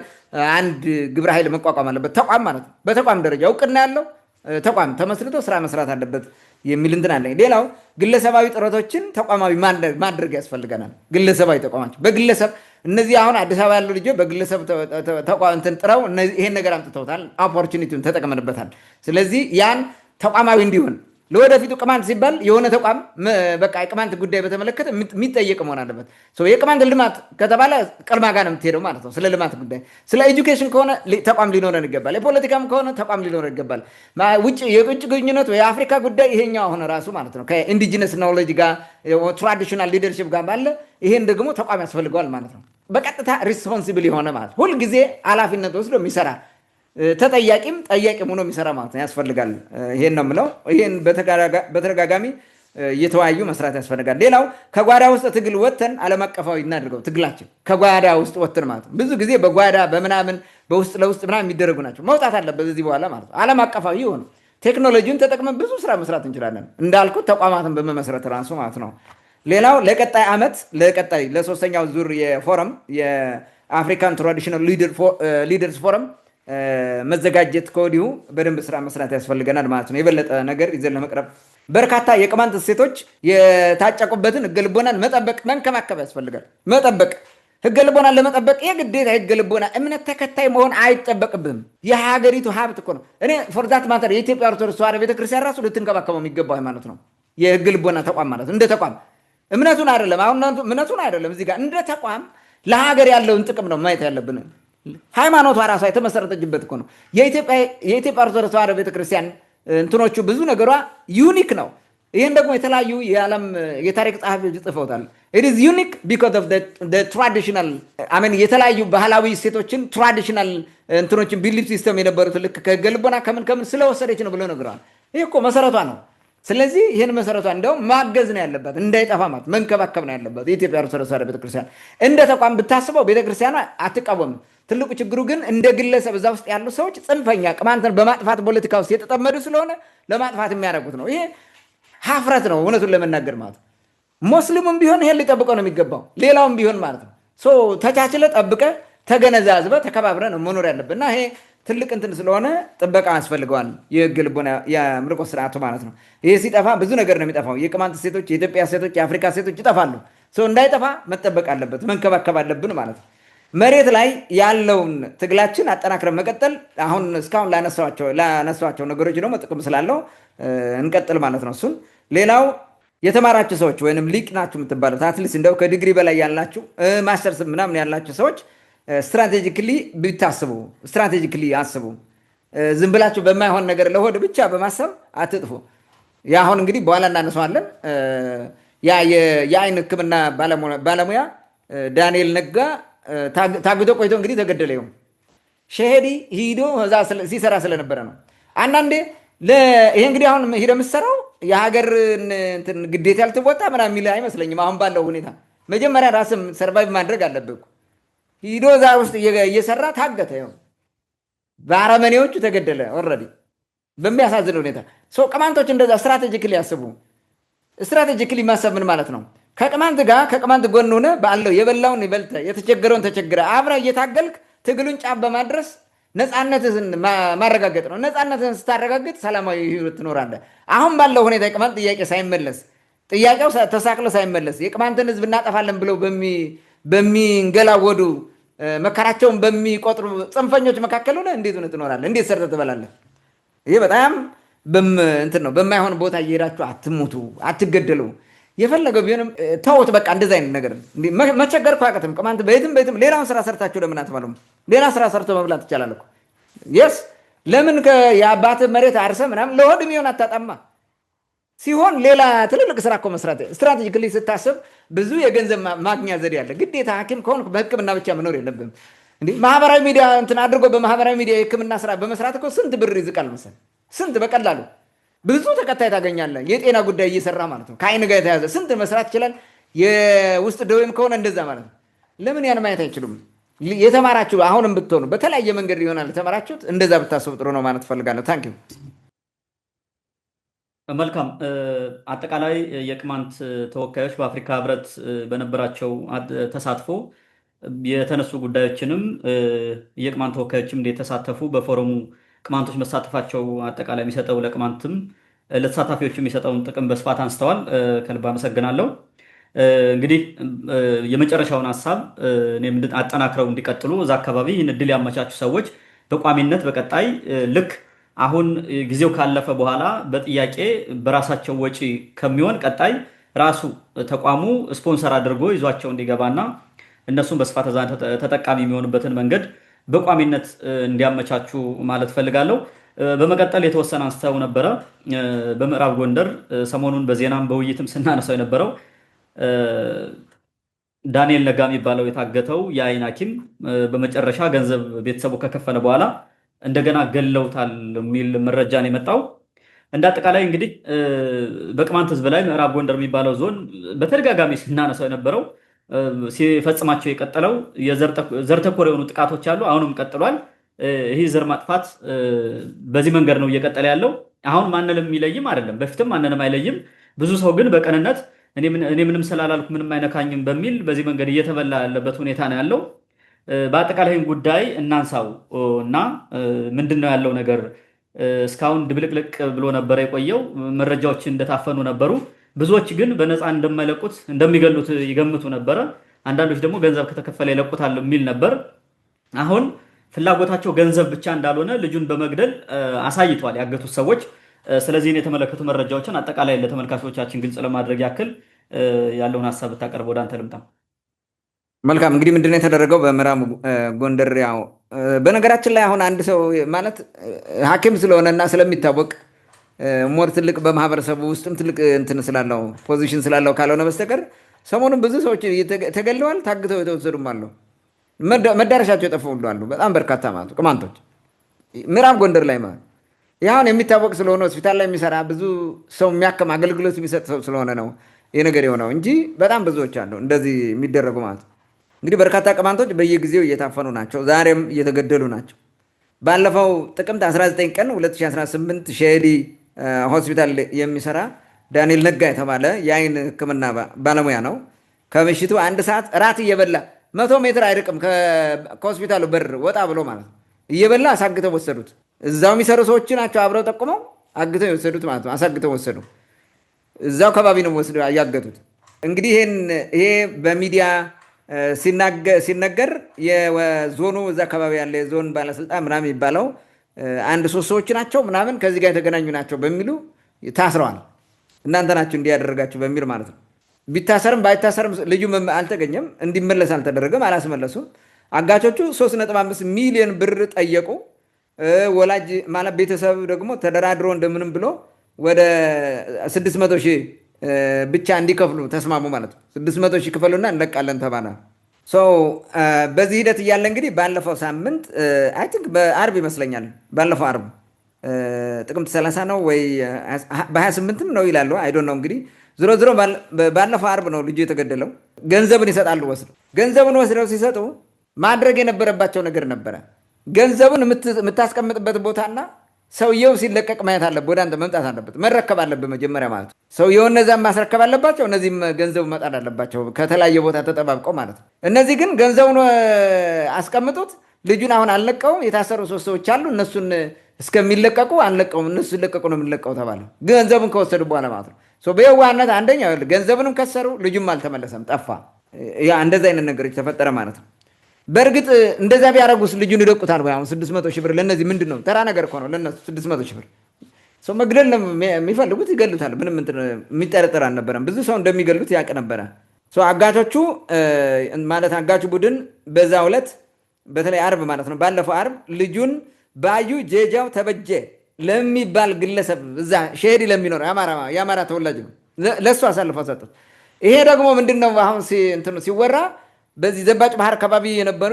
አንድ ግብረ ኃይል መቋቋም አለበት። ተቋም ማለት ነው። በተቋም ደረጃ እውቅና ያለው ተቋም ተመስርቶ ስራ መስራት አለበት የሚል እንትን አለ። ሌላው ግለሰባዊ ጥረቶችን ተቋማዊ ማድረግ ያስፈልገናል። ግለሰባዊ ተቋማች በግለሰብ እነዚህ አሁን አዲስ አበባ ያሉ ልጆች በግለሰብ ተቋም እንትን ጥረው ይሄን ነገር አምጥተውታል። ኦፖርቹኒቲውን ተጠቅመንበታል። ስለዚህ ያን ተቋማዊ እንዲሆን ለወደፊቱ ቅማንት ሲባል የሆነ ተቋም በቃ የቅማንት ጉዳይ በተመለከተ የሚጠየቅ መሆን አለበት። የቅማንት ልማት ከተባለ ቅልማ ጋር ነው የምትሄደው ማለት ነው። ስለ ልማት ጉዳይ፣ ስለ ኤጁኬሽን ከሆነ ተቋም ሊኖረን ይገባል። የፖለቲካም ከሆነ ተቋም ሊኖረን ይገባል። የውጭ ግንኙነት የአፍሪካ ጉዳይ ይሄኛው አሁን ራሱ ማለት ነው ከኢንዲጂነስ ኖውሌጅ ጋር ትራዲሽናል ሊደርሽፕ ጋር ባለ ይሄን ደግሞ ተቋም ያስፈልገዋል ማለት ነው። በቀጥታ ሪስፖንሲብል የሆነ ማለት ሁልጊዜ ኃላፊነት ወስዶ የሚሰራ ተጠያቂም ጠያቂም ሆኖ የሚሰራ ማለት ነው ያስፈልጋል። ይሄን ነው የምለው። ይሄን በተደጋጋሚ እየተወያዩ መስራት ያስፈልጋል። ሌላው ከጓዳ ውስጥ ትግል ወጥተን ዓለም አቀፋዊ እናድርገው። ትግላችን ከጓዳ ውስጥ ወጥተን ማለት ነው። ብዙ ጊዜ በጓዳ በምናምን በውስጥ ለውስጥ ምናምን የሚደረጉ ናቸው። መውጣት አለበት በዚህ በኋላ ማለት ነው። ዓለም አቀፋዊ የሆኑ ቴክኖሎጂውን ተጠቅመን ብዙ ስራ መስራት እንችላለን። እንዳልኩት ተቋማትን በመመስረት ራሱ ማለት ነው። ሌላው ለቀጣይ ዓመት ለሶስተኛው ዙር የፎረም የአፍሪካን ትራዲሽናል ሊደርስ ፎረም መዘጋጀት ከወዲሁ በደንብ ስራ መስራት ያስፈልገናል ማለት ነው። የበለጠ ነገር ይዘን ለመቅረብ በርካታ የቅማንት እሴቶች የታጨቁበትን ሕገ ልቦናን መጠበቅ መንከባከብ ያስፈልጋል። መጠበቅ ሕገ ልቦናን ለመጠበቅ የግዴታ ሕገ ልቦና እምነት ተከታይ መሆን አይጠበቅብህም። የሀገሪቱ ሀብት እኮ ነው። እኔ ፎርዛት ማተር የኢትዮጵያ ኦርቶዶክስ ተዋሕዶ ቤተክርስቲያን ራሱ ልትንከባከበው የሚገባው ሃይማኖት ነው። የሕገ ልቦና ተቋም ማለት እንደ ተቋም እምነቱን አይደለም። አሁን እምነቱን አይደለም እዚህ ጋር እንደ ተቋም ለሀገር ያለውን ጥቅም ነው ማየት ያለብን። ሃይማኖቷ ራሷ የተመሰረተችበት እኮ ነው። የኢትዮጵያ ኦርቶዶክስ ተዋሕዶ ቤተክርስቲያን እንትኖቹ ብዙ ነገሯ ዩኒክ ነው። ይህን ደግሞ የተለያዩ የዓለም የታሪክ ጸሐፊዎች ጽፈውታል። ኢት ኢዝ ዩኒክ ቢኮዝ ኦፍ ትራዲሽናል የተለያዩ ባህላዊ እሴቶችን ትራዲሽናል እንትኖችን ቢሊፍ ሲስተም የነበሩት ልክ ከሕገ ልቦና ከምን ስለወሰደች ነው ብሎ ነግረዋል። ይህ እኮ መሰረቷ ነው። ስለዚህ ይህን መሰረቷ እንደውም ማገዝ ነው ያለበት፣ እንዳይጠፋ ማለት መንከባከብ ነው ያለበት። የኢትዮጵያ ኦርቶዶክስ ተዋሕዶ ቤተክርስቲያን እንደ ተቋም ብታስበው ቤተክርስቲያኗ አትቃወምም። ትልቁ ችግሩ ግን እንደ ግለሰብ እዛ ውስጥ ያሉ ሰዎች ጽንፈኛ ቅማንትን በማጥፋት ፖለቲካ ውስጥ የተጠመዱ ስለሆነ ለማጥፋት የሚያደርጉት ነው። ይሄ ሀፍረት ነው እውነቱን ለመናገር ማለት ነው። ሙስሊሙም ቢሆን ይሄን ሊጠብቀው ነው የሚገባው፣ ሌላውም ቢሆን ማለት ነው። ተቻችለ ጠብቀ ተገነዛዝበ ተከባብረ ነው መኖር ያለብን እና ይሄ ትልቅ እንትን ስለሆነ ጥበቃ ያስፈልገዋል። የሕገ ልቦና የአምልኮ ስርዓቱ ማለት ነው። ይሄ ሲጠፋ ብዙ ነገር ነው የሚጠፋው። የቅማንት ሴቶች፣ የኢትዮጵያ ሴቶች፣ የአፍሪካ ሴቶች ይጠፋሉ። እንዳይጠፋ መጠበቅ አለበት፣ መንከባከብ አለብን ማለት ነው። መሬት ላይ ያለውን ትግላችን አጠናክረን መቀጠል አሁን እስካሁን ላነሷቸው ነገሮች ደግሞ ጥቅም ስላለው እንቀጥል ማለት ነው። እሱን ሌላው የተማራችሁ ሰዎች ወይም ሊቅ ናችሁ የምትባሉት አትሊስት እንደው ከዲግሪ በላይ ያላችሁ ማስተርስ ምናምን ያላችሁ ሰዎች ስትራቴጂክሊ ቢታስቡ፣ ስትራቴጂክሊ አስቡ። ዝም ብላችሁ በማይሆን ነገር ለሆድ ብቻ በማሰብ አትጥፉ። ያ አሁን እንግዲህ በኋላ እናነሳዋለን። ያ የአይን ሕክምና ባለሙያ ዳንኤል ነጋ ታግቶ ቆይቶ እንግዲህ ተገደለ። ይሁን ሸሄዲ ሂዶ እዛ ሲሰራ ስለነበረ ነው። አንዳንዴ ይሄ እንግዲህ አሁን ሂደ የምትሰራው የሀገርን ግዴታ ያልትወጣ ምናምን የሚል አይመስለኝም። አሁን ባለው ሁኔታ መጀመሪያ ራስም ሰርቫይቭ ማድረግ አለብህ። ሂዶ እዛ ውስጥ እየሰራ ታገተ። ይሁን በአረመኔዎቹ ተገደለ። ኦልሬዲ በሚያሳዝን ሁኔታ ቅማንቶች እንደዛ ስትራቴጂክሊ ያስቡ። ስትራቴጂክሊ ማሰብ ምን ማለት ነው? ከቅማንት ጋር ከቅማንት ጎን ሆነ ባለው የበላውን ይበልተ የተቸገረውን ተቸግረ አብረ እየታገልክ ትግሉን ጫፍ በማድረስ ነፃነትህን ማረጋገጥ ነው። ነፃነትህን ስታረጋግጥ ሰላማዊ ህይወት ትኖራለህ። አሁን ባለው ሁኔታ የቅማንት ጥያቄ ሳይመለስ ጥያቄው ተሳክሎ ሳይመለስ የቅማንትን ህዝብ እናጠፋለን ብለው በሚንገላወዱ መከራቸውን በሚቆጥሩ ጽንፈኞች መካከል ሆነ እንዴት ሆነ ትኖራለህ? እንዴት ሰርተህ ትበላለህ? ይህ በጣም እንትን ነው። በማይሆን ቦታ እየሄዳችሁ አትሙቱ፣ አትገደሉ። የፈለገው ቢሆንም ተውት። በቃ እንደዚ አይነት ነገር መቸገር እኮ አያውቅትም። ቅማንት በየትም ሌላውን ስራ ሰርታችሁ ለምን አትበሉም? ሌላ ስራ ሰርቶ መብላት ይቻላል እኮ። የስ ለምን የአባት መሬት አርሰ ምናምን ለሆድ የሚሆን አታጣማ ሲሆን ሌላ ትልልቅ ስራ እኮ መስራት። ስትራቴጂክሊ ስታስብ ብዙ የገንዘብ ማግኛ ዘዴ አለ። ግዴታ ሐኪም ከሆን በህክምና ብቻ መኖር የለብም። ማህበራዊ ሚዲያ እንትን አድርጎ በማህበራዊ ሚዲያ የህክምና ስራ በመስራት እኮ ስንት ብር ይዝቃል መሰል። ስንት በቀላሉ ብዙ ተከታይ ታገኛለህ። የጤና ጉዳይ እየሰራ ማለት ነው። ከአይን ጋር የተያዘ ስንት መስራት ይችላል። የውስጥ ደዌም ከሆነ እንደዛ ማለት ነው። ለምን ያን ማየት አይችሉም? የተማራችሁ አሁንም ብትሆኑ በተለያየ መንገድ ይሆናል የተማራችሁት። እንደዛ ብታስቡ ጥሩ ነው ማለት እፈልጋለሁ። ታንኪዩ። መልካም። አጠቃላይ የቅማንት ተወካዮች በአፍሪካ ህብረት በነበራቸው ተሳትፎ የተነሱ ጉዳዮችንም የቅማንት ተወካዮችም እንደተሳተፉ በፎረሙ ቅማንቶች መሳተፋቸው አጠቃላይ የሚሰጠው ለቅማንትም ለተሳታፊዎቹ የሚሰጠውን ጥቅም በስፋት አንስተዋል። ከልብ አመሰግናለሁ። እንግዲህ የመጨረሻውን ሀሳብ አጠናክረው እንዲቀጥሉ እዛ አካባቢ ይህን እድል ያመቻቹ ሰዎች በቋሚነት በቀጣይ ልክ አሁን ጊዜው ካለፈ በኋላ በጥያቄ በራሳቸው ወጪ ከሚሆን ቀጣይ ራሱ ተቋሙ ስፖንሰር አድርጎ ይዟቸው እንዲገባና እነሱም በስፋት እዛ ተጠቃሚ የሚሆኑበትን መንገድ በቋሚነት እንዲያመቻቹ ማለት ፈልጋለሁ። በመቀጠል የተወሰነ አንስተው ነበረ። በምዕራብ ጎንደር ሰሞኑን በዜናም በውይይትም ስናነሳው የነበረው ዳንኤል ነጋ የሚባለው የታገተው የአይን ሐኪም በመጨረሻ ገንዘብ ቤተሰቡ ከከፈለ በኋላ እንደገና ገለውታል የሚል መረጃ ነው የመጣው። እንደ አጠቃላይ እንግዲህ በቅማንት ህዝብ ላይ ምዕራብ ጎንደር የሚባለው ዞን በተደጋጋሚ ስናነሳው የነበረው ሲፈጽማቸው የቀጠለው ዘር ተኮር የሆኑ ጥቃቶች አሉ። አሁንም ቀጥሏል። ይህ ዘር ማጥፋት በዚህ መንገድ ነው እየቀጠለ ያለው። አሁን ማንንም የሚለይም አይደለም፣ በፊትም ማንንም አይለይም። ብዙ ሰው ግን በቀንነት እኔ ምንም ስላላልኩ ምንም አይነካኝም በሚል በዚህ መንገድ እየተበላ ያለበት ሁኔታ ነው ያለው። በአጠቃላይም ጉዳይ እናንሳው እና ምንድን ነው ያለው ነገር? እስካሁን ድብልቅልቅ ብሎ ነበረ የቆየው። መረጃዎች እንደታፈኑ ነበሩ። ብዙዎች ግን በነፃ እንደማይለቁት እንደሚገሉት ይገምቱ ነበረ። አንዳንዶች ደግሞ ገንዘብ ከተከፈለ ይለቁታል የሚል ነበር። አሁን ፍላጎታቸው ገንዘብ ብቻ እንዳልሆነ ልጁን በመግደል አሳይቷል ያገቱት ሰዎች። ስለዚህን የተመለከቱ መረጃዎችን አጠቃላይ ለተመልካቾቻችን ግልጽ ለማድረግ ያክል ያለውን ሀሳብ ብታቀርብ ወደ አንተ ልምጣ። መልካም። እንግዲህ ምንድነው የተደረገው በምዕራብ ጎንደር? ያው በነገራችን ላይ አሁን አንድ ሰው ማለት ሐኪም ስለሆነ እና ስለሚታወቅ ሞር ትልቅ በማህበረሰቡ ውስጥም ትልቅ እንትን ስላለው ፖዚሽን ስላለው ካልሆነ በስተቀር ሰሞኑን ብዙ ሰዎች ተገለዋል፣ ታግተው የተወሰዱም አሉ። መዳረሻቸው የጠፉ ሁሉ አሉ። በጣም በርካታ ማለት ነው ቅማንቶች ምዕራብ ጎንደር ላይ ማለት ይሁን የሚታወቅ ስለሆነ ሆስፒታል ላይ የሚሰራ ብዙ ሰው የሚያከም አገልግሎት የሚሰጥ ሰው ስለሆነ ነው ይህ ነገር የሆነው እንጂ በጣም ብዙዎች አሉ እንደዚህ የሚደረጉ ማለት ነው። እንግዲህ በርካታ ቅማንቶች በየጊዜው እየታፈኑ ናቸው፣ ዛሬም እየተገደሉ ናቸው። ባለፈው ጥቅምት 19 ቀን 2018 ሼዲ ሆስፒታል የሚሰራ ዳንኤል ነጋ የተባለ የአይን ሕክምና ባለሙያ ነው። ከምሽቱ 1 ሰዓት እራት እየበላ 100 ሜትር አይርቅም ከሆስፒታሉ በር ወጣ ብሎ ማለት ነው እየበላ አሳግተው ወሰዱት። እዛው የሚሰሩ ሰዎች ናቸው አብረው ጠቁመው አግተው የወሰዱት ማለት ነው። አሳግተው ወሰዱ። እዛው ከባቢ ነው ወስደው ያገቱት። እንግዲህ ይሄ በሚዲያ ሲነገር የዞኑ እዛ አካባቢ ያለ የዞን ባለስልጣን ምናምን የሚባለው 1-3 ሰዎች ናቸው ምናምን ከዚህ ጋር የተገናኙ ናቸው በሚሉ ታስረዋል። እናንተ ናችሁ እንዲያደረጋችሁ በሚል ማለት ነው። ቢታሰርም ባይታሰርም ልጁ አልተገኘም፣ እንዲመለስ አልተደረገም፣ አላስመለሱም። አጋቾቹ 3.5 ሚሊዮን ብር ጠየቁ። ወላጅ ማለት ቤተሰብ ደግሞ ተደራድሮ እንደምንም ብሎ ወደ 600 ሺህ ብቻ እንዲከፍሉ ተስማሙ ማለት ነው። 600 ሺህ ክፈሉና እንለቃለን ተባለ። በዚህ ሂደት እያለ እንግዲህ ባለፈው ሳምንት አይ ቲንክ በአርብ ይመስለኛል፣ ባለፈው አርብ ጥቅምት 30 ነው ወይ በ28ም ነው ይላሉ። አይ ዶንት ኖ እንግዲህ ዝሮ ዝሮ ባለፈው አርብ ነው ልጁ የተገደለው። ገንዘብን ይሰጣሉ። ገንዘብን ወስደው ሲሰጡ ማድረግ የነበረባቸው ነገር ነበረ። ገንዘቡን የምታስቀምጥበት ቦታና ሰውየው ሲለቀቅ ማየት አለብህ። ወደ አንተ መምጣት አለበት፣ መረከብ አለብህ መጀመሪያ ማለት ነው። ሰውየው እነዚያም ማስረከብ አለባቸው፣ እነዚህም ገንዘቡ መጣል አለባቸው ከተለያየ ቦታ ተጠባብቀው ማለት ነው። እነዚህ ግን ገንዘቡን አስቀምጡት። ልጁን አሁን አልለቀውም። የታሰሩ 3 ሰዎች አሉ። እነሱን እስከሚለቀቁ አንለቀውም፣ እነሱ ሲለቀቁ ነው የምንለቀው ተባለ። ገንዘቡን ከወሰዱ በኋላ ማለት ነው። በየዋህነት አንደኛ ገንዘቡንም ከሰሩ፣ ልጁም አልተመለሰም፣ ጠፋ። ያ እንደዚህ አይነት ነገሮች ተፈጠረ ማለት ነው። በእርግጥ እንደዛ ቢያደርጉስ ልጁን ይለቁታል ወይ? አሁን 600 ሺህ ብር ለእነዚህ ምንድን ነው? ተራ ነገር እኮ ነው ለእነሱ 600 ሺህ ብር። ሰው መግደል የሚፈልጉት ይገሉታል። ምንም የሚጠረጠር አልነበረም። ብዙ ሰው እንደሚገሉት ያውቅ ነበረ። አጋቾቹ ማለት አጋቹ ቡድን በዛ ዕለት በተለይ አርብ ማለት ነው ባለፈው አርብ ልጁን ባዩ ጄጃው ተበጀ ለሚባል ግለሰብ እዛ ሼዲ ለሚኖር የአማራ ተወላጅ ነው፣ ለእሱ አሳልፈው ሰጡት። ይሄ ደግሞ ምንድን ነው አሁን ሲወራ በዚህ ዘባጭ ባህር አካባቢ የነበሩ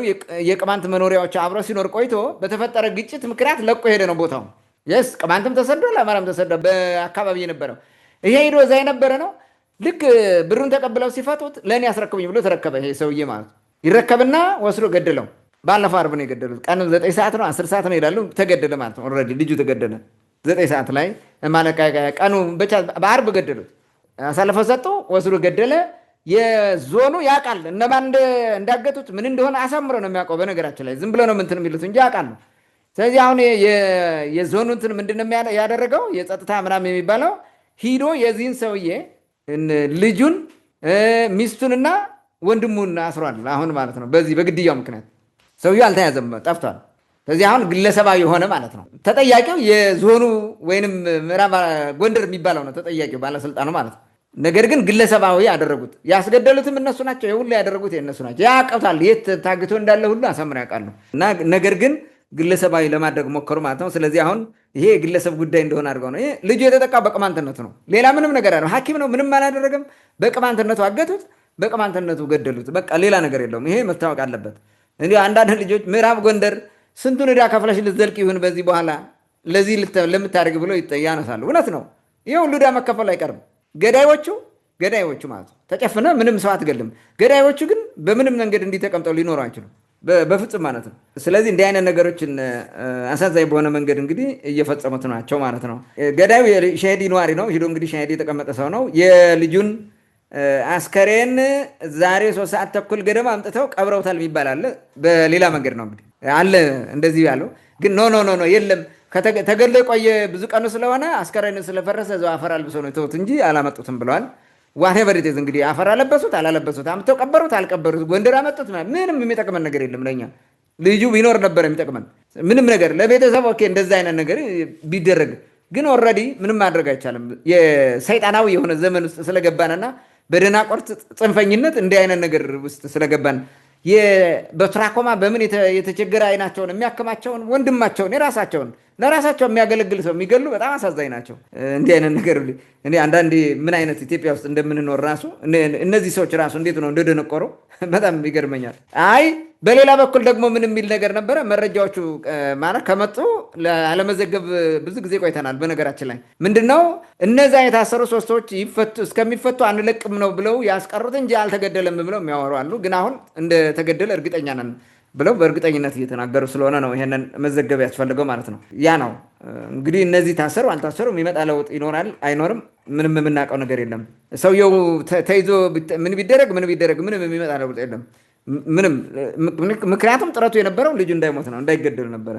የቅማንት መኖሪያዎች አብረው ሲኖር ቆይቶ በተፈጠረ ግጭት ምክንያት ለቆ ሄደ ነው ቦታው። የስ ቅማንትም ተሰዷል፣ አማራም ተሰዷል። በአካባቢ የነበረ ይሄ ሄዶ እዛ የነበረ ነው። ልክ ብሩን ተቀብለው ሲፈቱት ለእኔ ያስረክቡኝ ብሎ ተረከበ። ይሄ ሰውዬ ማለት ይረከብና ወስዶ ገደለው። ባለፈው አርብ ነው የገደሉት። ቀኑ 9 ሰዓት ነው 10 ሰዓት ነው ይላሉ። ተገደለ ማለት ነው። ኦልሬዲ ልጁ ተገደለ 9 ሰዓት ላይ ቀኑ ብቻ በአርብ ገደሉት። አሳልፈው ሰጡ፣ ወስዶ ገደለ። የዞኑ ያውቃል እነማን እንዳገቱት ምን እንደሆነ አሳምሮ ነው የሚያውቀው። በነገራችን ላይ ዝም ብሎ ነው እንትን የሚሉት እንጂ ያውቃል ነው። ስለዚህ አሁን የዞኑ እንትን ምንድን ነው ያደረገው? የጸጥታ ምናምን የሚባለው ሂዶ የዚህን ሰውዬ ልጁን ሚስቱንና ወንድሙን አስሯል አሁን ማለት ነው። በዚህ በግድያው ምክንያት ሰውዬው አልተያዘም፣ ጠፍቷል። ስለዚህ አሁን ግለሰባዊ ሆነ ማለት ነው። ተጠያቂው የዞኑ ወይንም ምዕራብ ጎንደር የሚባለው ነው ተጠያቂው ባለስልጣኑ ማለት ነው። ነገር ግን ግለሰባዊ ያደረጉት ያስገደሉትም እነሱ ናቸው። የሁሉ ያደረጉት የእነሱ ናቸው። ያውቀውታል፣ የት ታግቶ እንዳለ ሁሉ አሳምረው ያውቃሉ። እና ነገር ግን ግለሰባዊ ለማድረግ ሞከሩ ማለት ነው። ስለዚህ አሁን ይሄ የግለሰብ ጉዳይ እንደሆነ አድርገው ነው። ይሄ ልጁ የተጠቃው በቅማንትነቱ ነው። ሌላ ምንም ነገር አለ። ሐኪም ነው፣ ምንም አላደረገም። በቅማንትነቱ አገቱት፣ በቅማንትነቱ ገደሉት። በቃ ሌላ ነገር የለውም። ይሄ መታወቅ አለበት። እንዲሁ አንዳንድ ልጆች ምዕራብ ጎንደር ስንቱን ዕዳ ከፍለሽ ልትዘልቅ ይሁን በዚህ በኋላ ለዚህ ለምታደርግ ብሎ ያነሳሉ። እውነት ነው። ይሄ ሁሉ ዕዳ መከፈሉ አይቀርም። ገዳዮቹ ማለት ነው ተጨፍነ ምንም ሰው አትገልም። ገዳዮቹ ግን በምንም መንገድ እንዲተቀምጠው ሊኖሩ አይችሉም በፍጹም ማለት ነው። ስለዚህ እንዲህ አይነት ነገሮችን አሳዛኝ በሆነ መንገድ እንግዲህ እየፈጸሙት ናቸው ማለት ነው። ገዳዩ ሸሄዲ ነዋሪ ነው። ሂዶ እንግዲህ ሸሄዲ የተቀመጠ ሰው ነው። የልጁን አስከሬን ዛሬ 3 ሰዓት ተኩል ገደማ አምጥተው ቀብረውታል የሚባል አለ። በሌላ መንገድ ነው እንግዲህ አለ እንደዚህ ያለው ግን ኖ የለም ተገድሎ የቆየ ብዙ ቀኑ ስለሆነ አስከሬን ስለፈረሰ እዛው አፈር አልብሰው ነው የተውት እንጂ አላመጡትም ብለዋል። ዋቴቨር ኢት ኢዝ እንግዲህ አፈር አለበሱት አላለበሱት፣ አምጥተው ቀበሩት አልቀበሩት፣ ጎንደር አመጡት፣ ምንም የሚጠቅመን ነገር የለም ለኛ። ልጁ ቢኖር ነበር የሚጠቅመን ምንም ነገር ለቤተሰብ ኦኬ፣ እንደዛ አይነት ነገር ቢደረግ ግን ኦልሬዲ ምንም ማድረግ አይቻልም። የሰይጣናዊ የሆነ ዘመን ውስጥ ስለገባንና በደናቆርት ጽንፈኝነት እንዲህ አይነት ነገር ውስጥ ስለገባን በትራኮማ በምን የተቸገረ አይናቸውን የሚያክማቸውን ወንድማቸውን የራሳቸውን ለራሳቸው የሚያገለግል ሰው የሚገሉ በጣም አሳዛኝ ናቸው። እንዲህ አይነት ነገር እኔ አንዳንዴ ምን አይነት ኢትዮጵያ ውስጥ እንደምንኖር ራሱ እነዚህ ሰዎች ራሱ እንዴት ነው እንደደነቆረው በጣም ይገርመኛል። አይ በሌላ በኩል ደግሞ ምን የሚል ነገር ነበረ? መረጃዎቹ ማለት ከመጡ አለመዘገብ ብዙ ጊዜ ቆይተናል። በነገራችን ላይ ምንድነው እነዛ የታሰሩ 3 ሰዎች እስከሚፈቱ አንለቅም ነው ብለው ያስቀሩት እንጂ አልተገደለም ብለው የሚያወሩ አሉ። ግን አሁን እንደተገደለ እርግጠኛ ነን ብለው በእርግጠኝነት እየተናገሩ ስለሆነ ነው ይሄንን መዘገብ ያስፈልገው ማለት ነው። ያ ነው እንግዲህ እነዚህ ታሰሩ አልታሰሩ የሚመጣ ለውጥ ይኖራል አይኖርም ምንም የምናውቀው ነገር የለም። ሰውየው ተይዞ ምን ቢደረግ ምንም የሚመጣ ለውጥ የለም ምንም። ምክንያቱም ጥረቱ የነበረው ልጁ እንዳይሞት ነው እንዳይገደል ነበረ።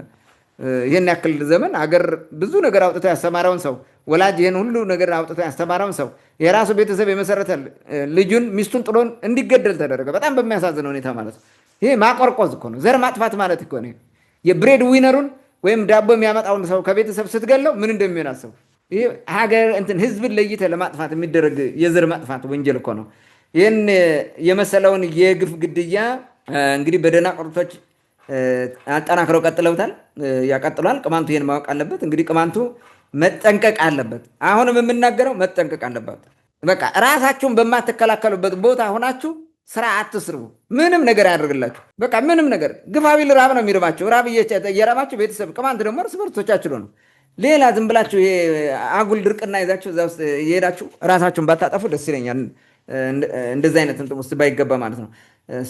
ይህን ያክል ዘመን አገር ብዙ ነገር አውጥቶ ያስተማረውን ሰው ወላጅ ይህን ሁሉ ነገር አውጥቶ ያስተማረውን ሰው የራሱ ቤተሰብ የመሰረተ ልጁን ሚስቱን ጥሎን እንዲገደል ተደረገ። በጣም በሚያሳዝን ሁኔታ ማለት ነው። ይሄ ማቆርቆዝ እኮ ነው። ዘር ማጥፋት ማለት እኮ ነው። የብሬድ ዊነሩን ወይም ዳቦ የሚያመጣውን ሰው ከቤተሰብ ስትገለው ምን እንደሚሆን አስቡ። ይሄ ሀገር ህዝብን ለይተህ ለማጥፋት የሚደረግ የዘር ማጥፋት ወንጀል እኮ ነው። ይህን የመሰለውን የግፍ ግድያ እንግዲህ በደናቁርቶች አጠናክረው ቀጥለውታል፣ ያቀጥሏል። ቅማንቱ ይህን ማወቅ አለበት። እንግዲህ ቅማንቱ መጠንቀቅ አለበት። አሁንም የምናገረው መጠንቀቅ አለበት። በቃ ራሳችሁን በማትከላከሉበት ቦታ ሆናችሁ ስራ አትስሩ። ምንም ነገር ያደርግላችሁ። በቃ ምንም ነገር ግፋቢል ራብ ነው የሚርባቸው። ራብ እየራባችሁ ቤተሰብ ቅማንት ደግሞ እርስ በርሶቻችሁ ነው። ሌላ ዝም ብላችሁ አጉል ድርቅና ይዛችሁ እዛ ውስጥ እየሄዳችሁ ራሳችሁን ባታጠፉ ደስ ይለኛል። እንደዚህ አይነት እንትን ውስጥ ባይገባ ማለት ነው።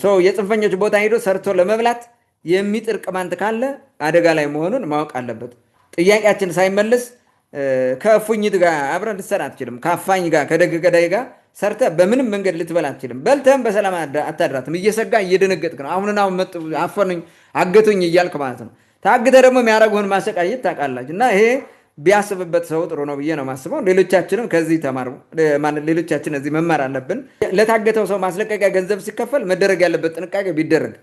ሰው የጽንፈኞች ቦታ ሄዶ ሰርቶ ለመብላት የሚጥር ቅማንት ካለ አደጋ ላይ መሆኑን ማወቅ አለበት። ጥያቄያችን ሳይመለስ ከእፉኝት ጋር አብረን ልትሰራ አትችልም። ከአፋኝ ጋር ከደግ ገዳይ ጋር ሰርተ በምንም መንገድ ልትበላ አትችልም። በልተህም በሰላም አታድራትም። እየሰጋ እየደነገጥክ ነው። አሁን መጡ አፈኑኝ አገቱኝ እያልክ ማለት ነው። ታግተ ደግሞ የሚያደርጉህን ማሰቃየት ታውቃላችሁ። እና ይሄ ቢያስብበት ሰው ጥሩ ነው ብዬ ነው የማስበው። ሌሎቻችንም ከዚህ ተማሩ። ሌሎቻችን እዚህ መማር አለብን። ለታገተው ሰው ማስለቀቂያ ገንዘብ ሲከፈል መደረግ ያለበት ጥንቃቄ ቢደረግ።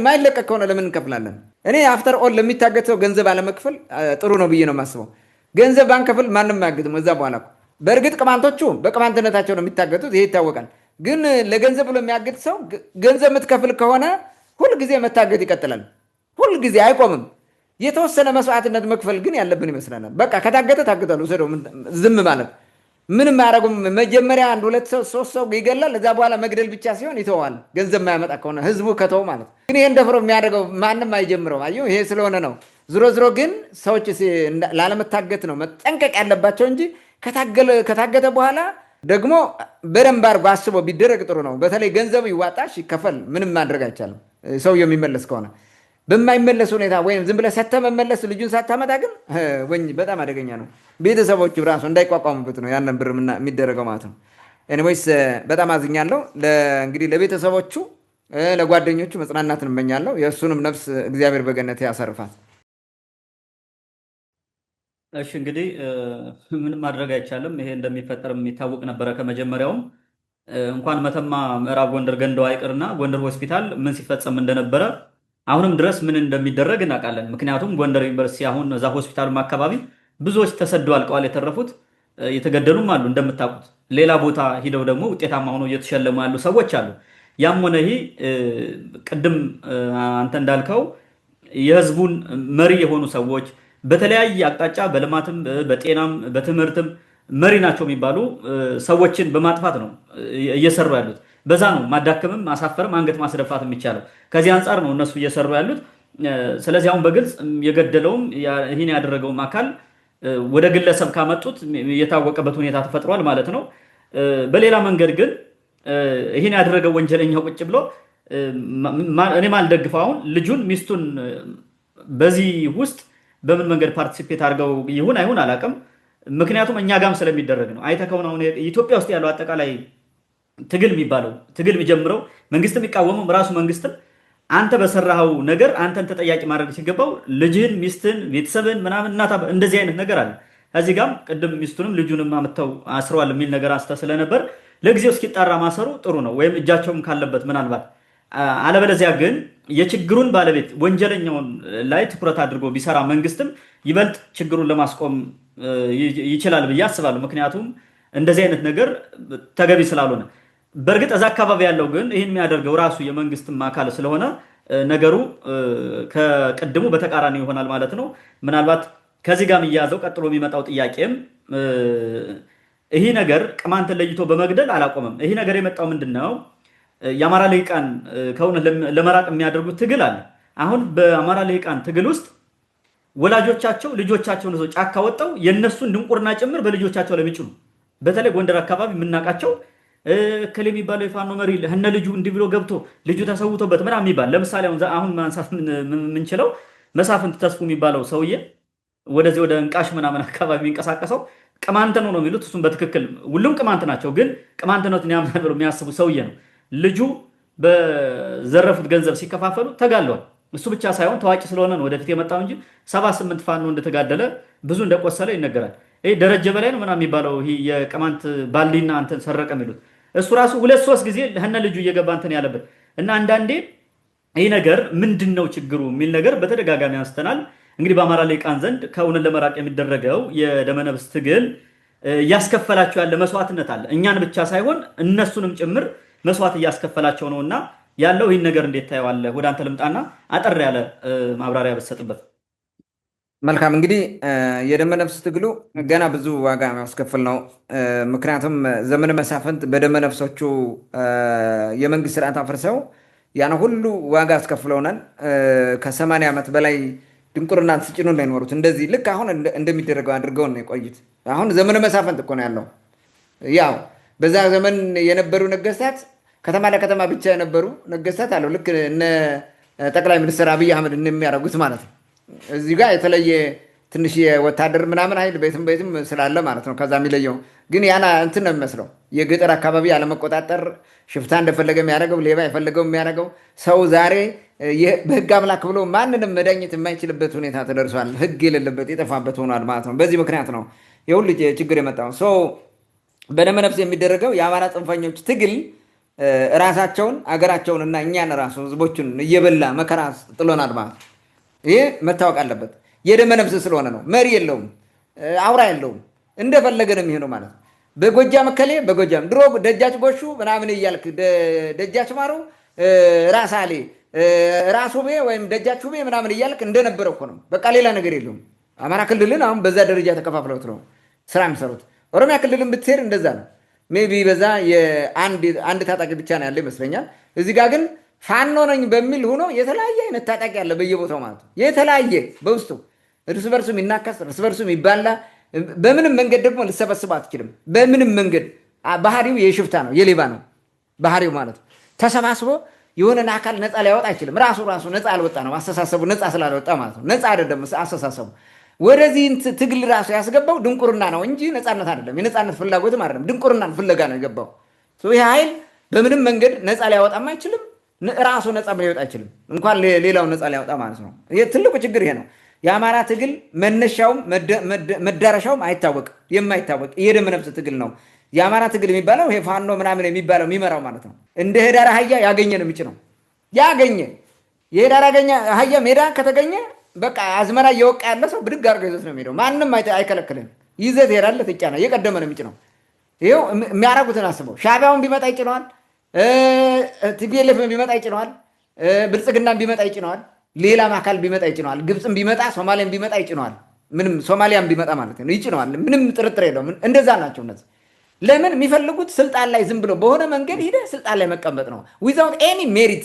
ማይለቀቅ ከሆነ ለምን እንከፍላለን? እኔ አፍተር ኦል ለሚታገት ሰው ገንዘብ አለመክፈል ጥሩ ነው ብዬ ነው የማስበው። ገንዘብ ባንከፍል ማንም አያግትም። እዛ በኋላ በእርግጥ ቅማንቶቹ በቅማንትነታቸው ነው የሚታገቱት፣ ይሄ ይታወቃል። ግን ለገንዘብ ብሎ የሚያግት ሰው ገንዘብ የምትከፍል ከሆነ ሁልጊዜ መታገት ይቀጥላል። ሁልጊዜ አይቆምም። የተወሰነ መስዋዕትነት መክፈል ግን ያለብን ይመስለናል። በቃ ከታገተ ታግቷል፣ ውሰደው። ዝም ማለት ምንም አያደርጉም። መጀመሪያ 1 2 3 ሰው ይገላል። እዛ በኋላ መግደል ብቻ ሲሆን ይተዋል። ገንዘብ የማያመጣ ከሆነ ህዝቡ ከተው ማለት ግን ይሄ እንደፍሮ የሚያደርገው ማንም አይጀምረው። አየሁ፣ ይሄ ስለሆነ ነው። ዝሮ ግን ሰዎች ላለመታገት ነው መጠንቀቅ ያለባቸው እንጂ ከታገተ በኋላ ደግሞ በደንብ አድርጎ አስቦ ቢደረግ ጥሩ ነው። በተለይ ገንዘቡ ይዋጣሽ ይከፈል፣ ምንም ማድረግ አይቻልም። ሰውየው የሚመለስ ከሆነ በማይመለስ ሁኔታ ወይም ዝም ብለህ ሰተህ መመለስ ልጁን ሳታመጣ ግን በጣም አደገኛ ነው። ቤተሰቦቹ ራሱ እንዳይቋቋሙበት ነው ያንን ብር የሚደረገው ማለት ነው። ኤኒዌይስ በጣም አዝኛለሁ። እንግዲህ ለቤተሰቦቹ ለጓደኞቹ መጽናናትን እመኛለሁ። የእሱንም ነፍስ እግዚአብሔር በገነት ያሰርፋት። እሺ እንግዲህ ምንም ማድረግ አይቻልም። ይሄ እንደሚፈጠር የሚታወቅ ነበረ ከመጀመሪያውም። እንኳን መተማ ምዕራብ ጎንደር ገንዳው አይቅርና ጎንደር ሆስፒታል ምን ሲፈጸም እንደነበረ አሁንም ድረስ ምን እንደሚደረግ እናውቃለን። ምክንያቱም ጎንደር ዩኒቨርሲቲ አሁን እዛ ሆስፒታሉም አካባቢ ብዙዎች ተሰደው አልቀዋል። የተረፉት የተገደሉም አሉ እንደምታውቁት። ሌላ ቦታ ሂደው ደግሞ ውጤታማ ሆነው እየተሸለሙ ያሉ ሰዎች አሉ። ያም ሆነ ይህ ቅድም አንተ እንዳልከው የህዝቡን መሪ የሆኑ ሰዎች በተለያየ አቅጣጫ በልማትም በጤናም በትምህርትም መሪ ናቸው የሚባሉ ሰዎችን በማጥፋት ነው እየሰሩ ያሉት። በዛ ነው ማዳከምም ማሳፈርም አንገት ማስደፋት የሚቻለው። ከዚህ አንጻር ነው እነሱ እየሰሩ ያሉት። ስለዚህ አሁን በግልጽ የገደለውም ይህን ያደረገውም አካል ወደ ግለሰብ ካመጡት የታወቀበት ሁኔታ ተፈጥሯል ማለት ነው። በሌላ መንገድ ግን ይህን ያደረገው ወንጀለኛው ቁጭ ብሎ እኔ ማልደግፈው አሁን ልጁን ሚስቱን በዚህ ውስጥ በምን መንገድ ፓርቲሲፔት አድርገው ይሁን አይሁን አላውቅም። ምክንያቱም እኛ ጋም ስለሚደረግ ነው። አይተህ ከሆነ አሁን ኢትዮጵያ ውስጥ ያለው አጠቃላይ ትግል የሚባለው ትግል የሚጀምረው መንግስት የሚቃወመው ራሱ መንግስትም አንተ በሰራኸው ነገር አንተን ተጠያቂ ማድረግ ሲገባው ልጅህን፣ ሚስትህን፣ ቤተሰብህን ምናምን እናታ እንደዚህ አይነት ነገር አለ። እዚህ ጋም ቅድም ሚስቱንም ልጁንም አምጥተው አስረዋል የሚል ነገር አንስተ ስለነበር ለጊዜው እስኪጣራ ማሰሩ ጥሩ ነው፣ ወይም እጃቸውም ካለበት ምናልባት። አለበለዚያ ግን የችግሩን ባለቤት ወንጀለኛውን ላይ ትኩረት አድርጎ ቢሰራ መንግስትም ይበልጥ ችግሩን ለማስቆም ይችላል ብዬ አስባለሁ። ምክንያቱም እንደዚህ አይነት ነገር ተገቢ ስላልሆነ። በእርግጥ እዛ አካባቢ ያለው ግን ይህን የሚያደርገው ራሱ የመንግስትም አካል ስለሆነ ነገሩ ከቅድሙ በተቃራኒ ይሆናል ማለት ነው። ምናልባት ከዚህ ጋር የሚያያዘው ቀጥሎ የሚመጣው ጥያቄም ይህ ነገር ቅማንትን ለይቶ በመግደል አላቆመም። ይህ ነገር የመጣው ምንድን ነው? የአማራ ልሂቃን ከእውነት ለመራቅ የሚያደርጉት ትግል አለ። አሁን በአማራ ልሂቃን ትግል ውስጥ ወላጆቻቸው ልጆቻቸውን ይዘው ጫካ ወጣው የእነሱን ድንቁርና ጭምር በልጆቻቸው ለሚጭኑ በተለይ ጎንደር አካባቢ የምናውቃቸው እከሌ የሚባለው የፋኖ መሪ እነ ልጁ እንዲህ ብሎ ገብቶ ልጁ ተሰውቶበት ምናምን የሚባል ለምሳሌ አሁን ማንሳት የምንችለው መሳፍንት ተስፉ የሚባለው ሰውዬ ወደዚህ ወደ እንቃሽ ምናምን አካባቢ የሚንቀሳቀሰው ቅማንት ነው የሚሉት። እሱም በትክክል ሁሉም ቅማንት ናቸው፣ ግን ቅማንትነትን ያምናል ብሎ የሚያስቡ ሰውዬ ነው። ልጁ በዘረፉት ገንዘብ ሲከፋፈሉ ተጋለዋል። እሱ ብቻ ሳይሆን ታዋቂ ስለሆነ ነው ወደፊት የመጣው እንጂ 78 ፋኖ እንደተጋደለ ብዙ እንደቆሰለ ይነገራል። ይሄ ደረጀ በላይ ነው ምናምን የሚባለው ይሄ የቅማንት ባልዲና እንትን ሰረቀ የሚሉት እሱ ራሱ 2-3 ጊዜ ለህነ ልጁ እየገባ እንትን ያለበት እና አንዳንዴ ይህ ነገር ምንድን ነው ችግሩ የሚል ነገር በተደጋጋሚ አንስተናል። እንግዲህ በአማራ ልሂቃን ዘንድ ከእውነት ለመራቅ የሚደረገው የደመነፍስ ትግል እያስከፈላቸው ያለ መስዋዕትነት አለ። እኛን ብቻ ሳይሆን እነሱንም ጭምር መስዋዕት እያስከፈላቸው ነውና ያለው ይህን ነገር እንዴት ታየዋለህ? ወደ አንተ ልምጣና አጠር ያለ ማብራሪያ በሰጥበት። መልካም። እንግዲህ የደመነፍስ ትግሉ ገና ብዙ ዋጋ የሚያስከፍል ነው። ምክንያቱም ዘመነ መሳፍንት በደመነፍሶቹ የመንግስት ስርዓት አፍርሰው ያን ሁሉ ዋጋ አስከፍለውናል። ከ80 ዓመት በላይ ድንቁርናን ሲጭኑ ነው የኖሩት። እንደዚህ ልክ አሁን እንደሚደረገው አድርገውን ነው የቆዩት። አሁን ዘመነ መሳፍንት እኮ ነው ያለው። ያው በዛ ዘመን የነበሩ ነገስታት ከተማ ለከተማ ብቻ የነበሩ ነገስታት አለው። ልክ እነ ጠቅላይ ሚኒስትር አብይ አህመድ እንደሚያደርጉት ማለት ነው። እዚህ ጋር የተለየ ትንሽ የወታደር ምናምን ኃይል ቤትም ስላለ ማለት ነው። ከዛ የሚለየው ግን ያና እንትን ነው የሚመስለው የገጠር አካባቢ ያለመቆጣጠር፣ ሽፍታ እንደፈለገ የሚያደርገው፣ ሌባ የፈለገው የሚያደርገው ሰው ዛሬ በህግ አምላክ ብሎ ማንንም መዳኘት የማይችልበት ሁኔታ ተደርሷል። ህግ የሌለበት የጠፋበት ሆኗል ማለት ነው። በዚህ ምክንያት ነው የሁሉ ችግር የመጣው። በደመነፍስ የሚደረገው የአማራ ጽንፈኞች ትግል ራሳቸውን አገራቸውን እና እኛን ራሱ ህዝቦችን እየበላ መከራ ጥሎናል ማለት ነው። ይሄ መታወቅ አለበት። የደመነፍስ ስለሆነ ነው። መሪ የለውም፣ አውራ የለውም፣ እንደፈለገ ነው የሚሆነው ማለት ነው። በጎጃም እከሌ በጎጃም ድሮ ደጃች ጎሹ ምናምን እያልክ ደጃች ማሩ ራስ አሌ ራስ ውቤ ወይም ደጃች ውቤ ምናምን እያልክ እንደነበረ እኮ ነው። በቃ ሌላ ነገር የለውም። አማራ ክልልን አሁን በዛ ደረጃ ተከፋፍለውት ነው ስራ የሚሰሩት። ኦሮሚያ ክልልን ብትሄድ እንደዛ ነው። ሜቢ በዛ አንድ ታጣቂ ብቻ ነው ያለ ይመስለኛል። እዚህ ጋር ግን ፋኖ ነኝ በሚል ሆኖ የተለያየ አይነት ታጣቂ ያለ በየቦታው ማለት ነው። የተለያየ በውስጡ እርስ በርሱ የሚናከስ እርስ በርሱ የሚባላ በምንም መንገድ ደግሞ ልሰበስበው አትችልም። በምንም መንገድ ባህሪው የሽፍታ ነው፣ የሌባ ነው ባህሪው ማለት ነው። ተሰባስቦ የሆነን አካል ነፃ ሊያወጣ አይችልም። ራሱ ነፃ አልወጣ ነው። አስተሳሰቡ ነፃ ስላልወጣ ማለት ነው። ነፃ አይደለም አስተሳሰቡ። ወደዚህ ትግል ራሱ ያስገባው ድንቁርና ነው እንጂ ነፃነት አይደለም። የነፃነት ፍላጎትም አይደለም፣ ድንቁርናን ፍለጋ ነው የገባው። ይህ ኃይል በምንም መንገድ ነፃ ሊያወጣም አይችልም። ራሱ ነፃ ሊወጣ አይችልም፣ እንኳን ሌላውን ነፃ ሊያወጣ ማለት ነው። ትልቁ ችግር ይሄ ነው። የአማራ ትግል መነሻውም መዳረሻውም አይታወቅም፣ የማይታወቅ የደመነፍስ ትግል ነው። የአማራ ትግል የሚባለው ይሄ ፋኖ ምናምን የሚባለው የሚመራው ማለት ነው። እንደ ህዳር አህያ ያገኘ ነው የሚጭነው። ያገኘ የህዳር አህያ ሜዳ ከተገኘ በቃ አዝመራ እየወቃ ያለ ሰው ብድግ አድርጎ ይዘት ነው የሚሄደው። ማንም አይከለክልም። ይዘት ሄዳለ ትጫና እየቀደመ ነው የሚጭነው። ይኸው የሚያረጉትን አስበው። ሻዕቢያውን ቢመጣ ይጭነዋል፣ ቲፒኤልኤፍ ቢመጣ ይጭነዋል፣ ብልጽግናን ቢመጣ ይጭነዋል፣ ሌላም አካል ቢመጣ ይጭነዋል፣ ግብፅም ቢመጣ ሶማሊያም ቢመጣ ይጭነዋል። ምንም ሶማሊያም ቢመጣ ማለት ነው ይጭነዋል። ምንም ጥርጥር የለውም። እንደዛ ናቸው እነዚህ። ለምን የሚፈልጉት ስልጣን ላይ ዝም ብሎ በሆነ መንገድ ሂደ ስልጣን ላይ መቀመጥ ነው። ዊዛውት ኤኒ ሜሪት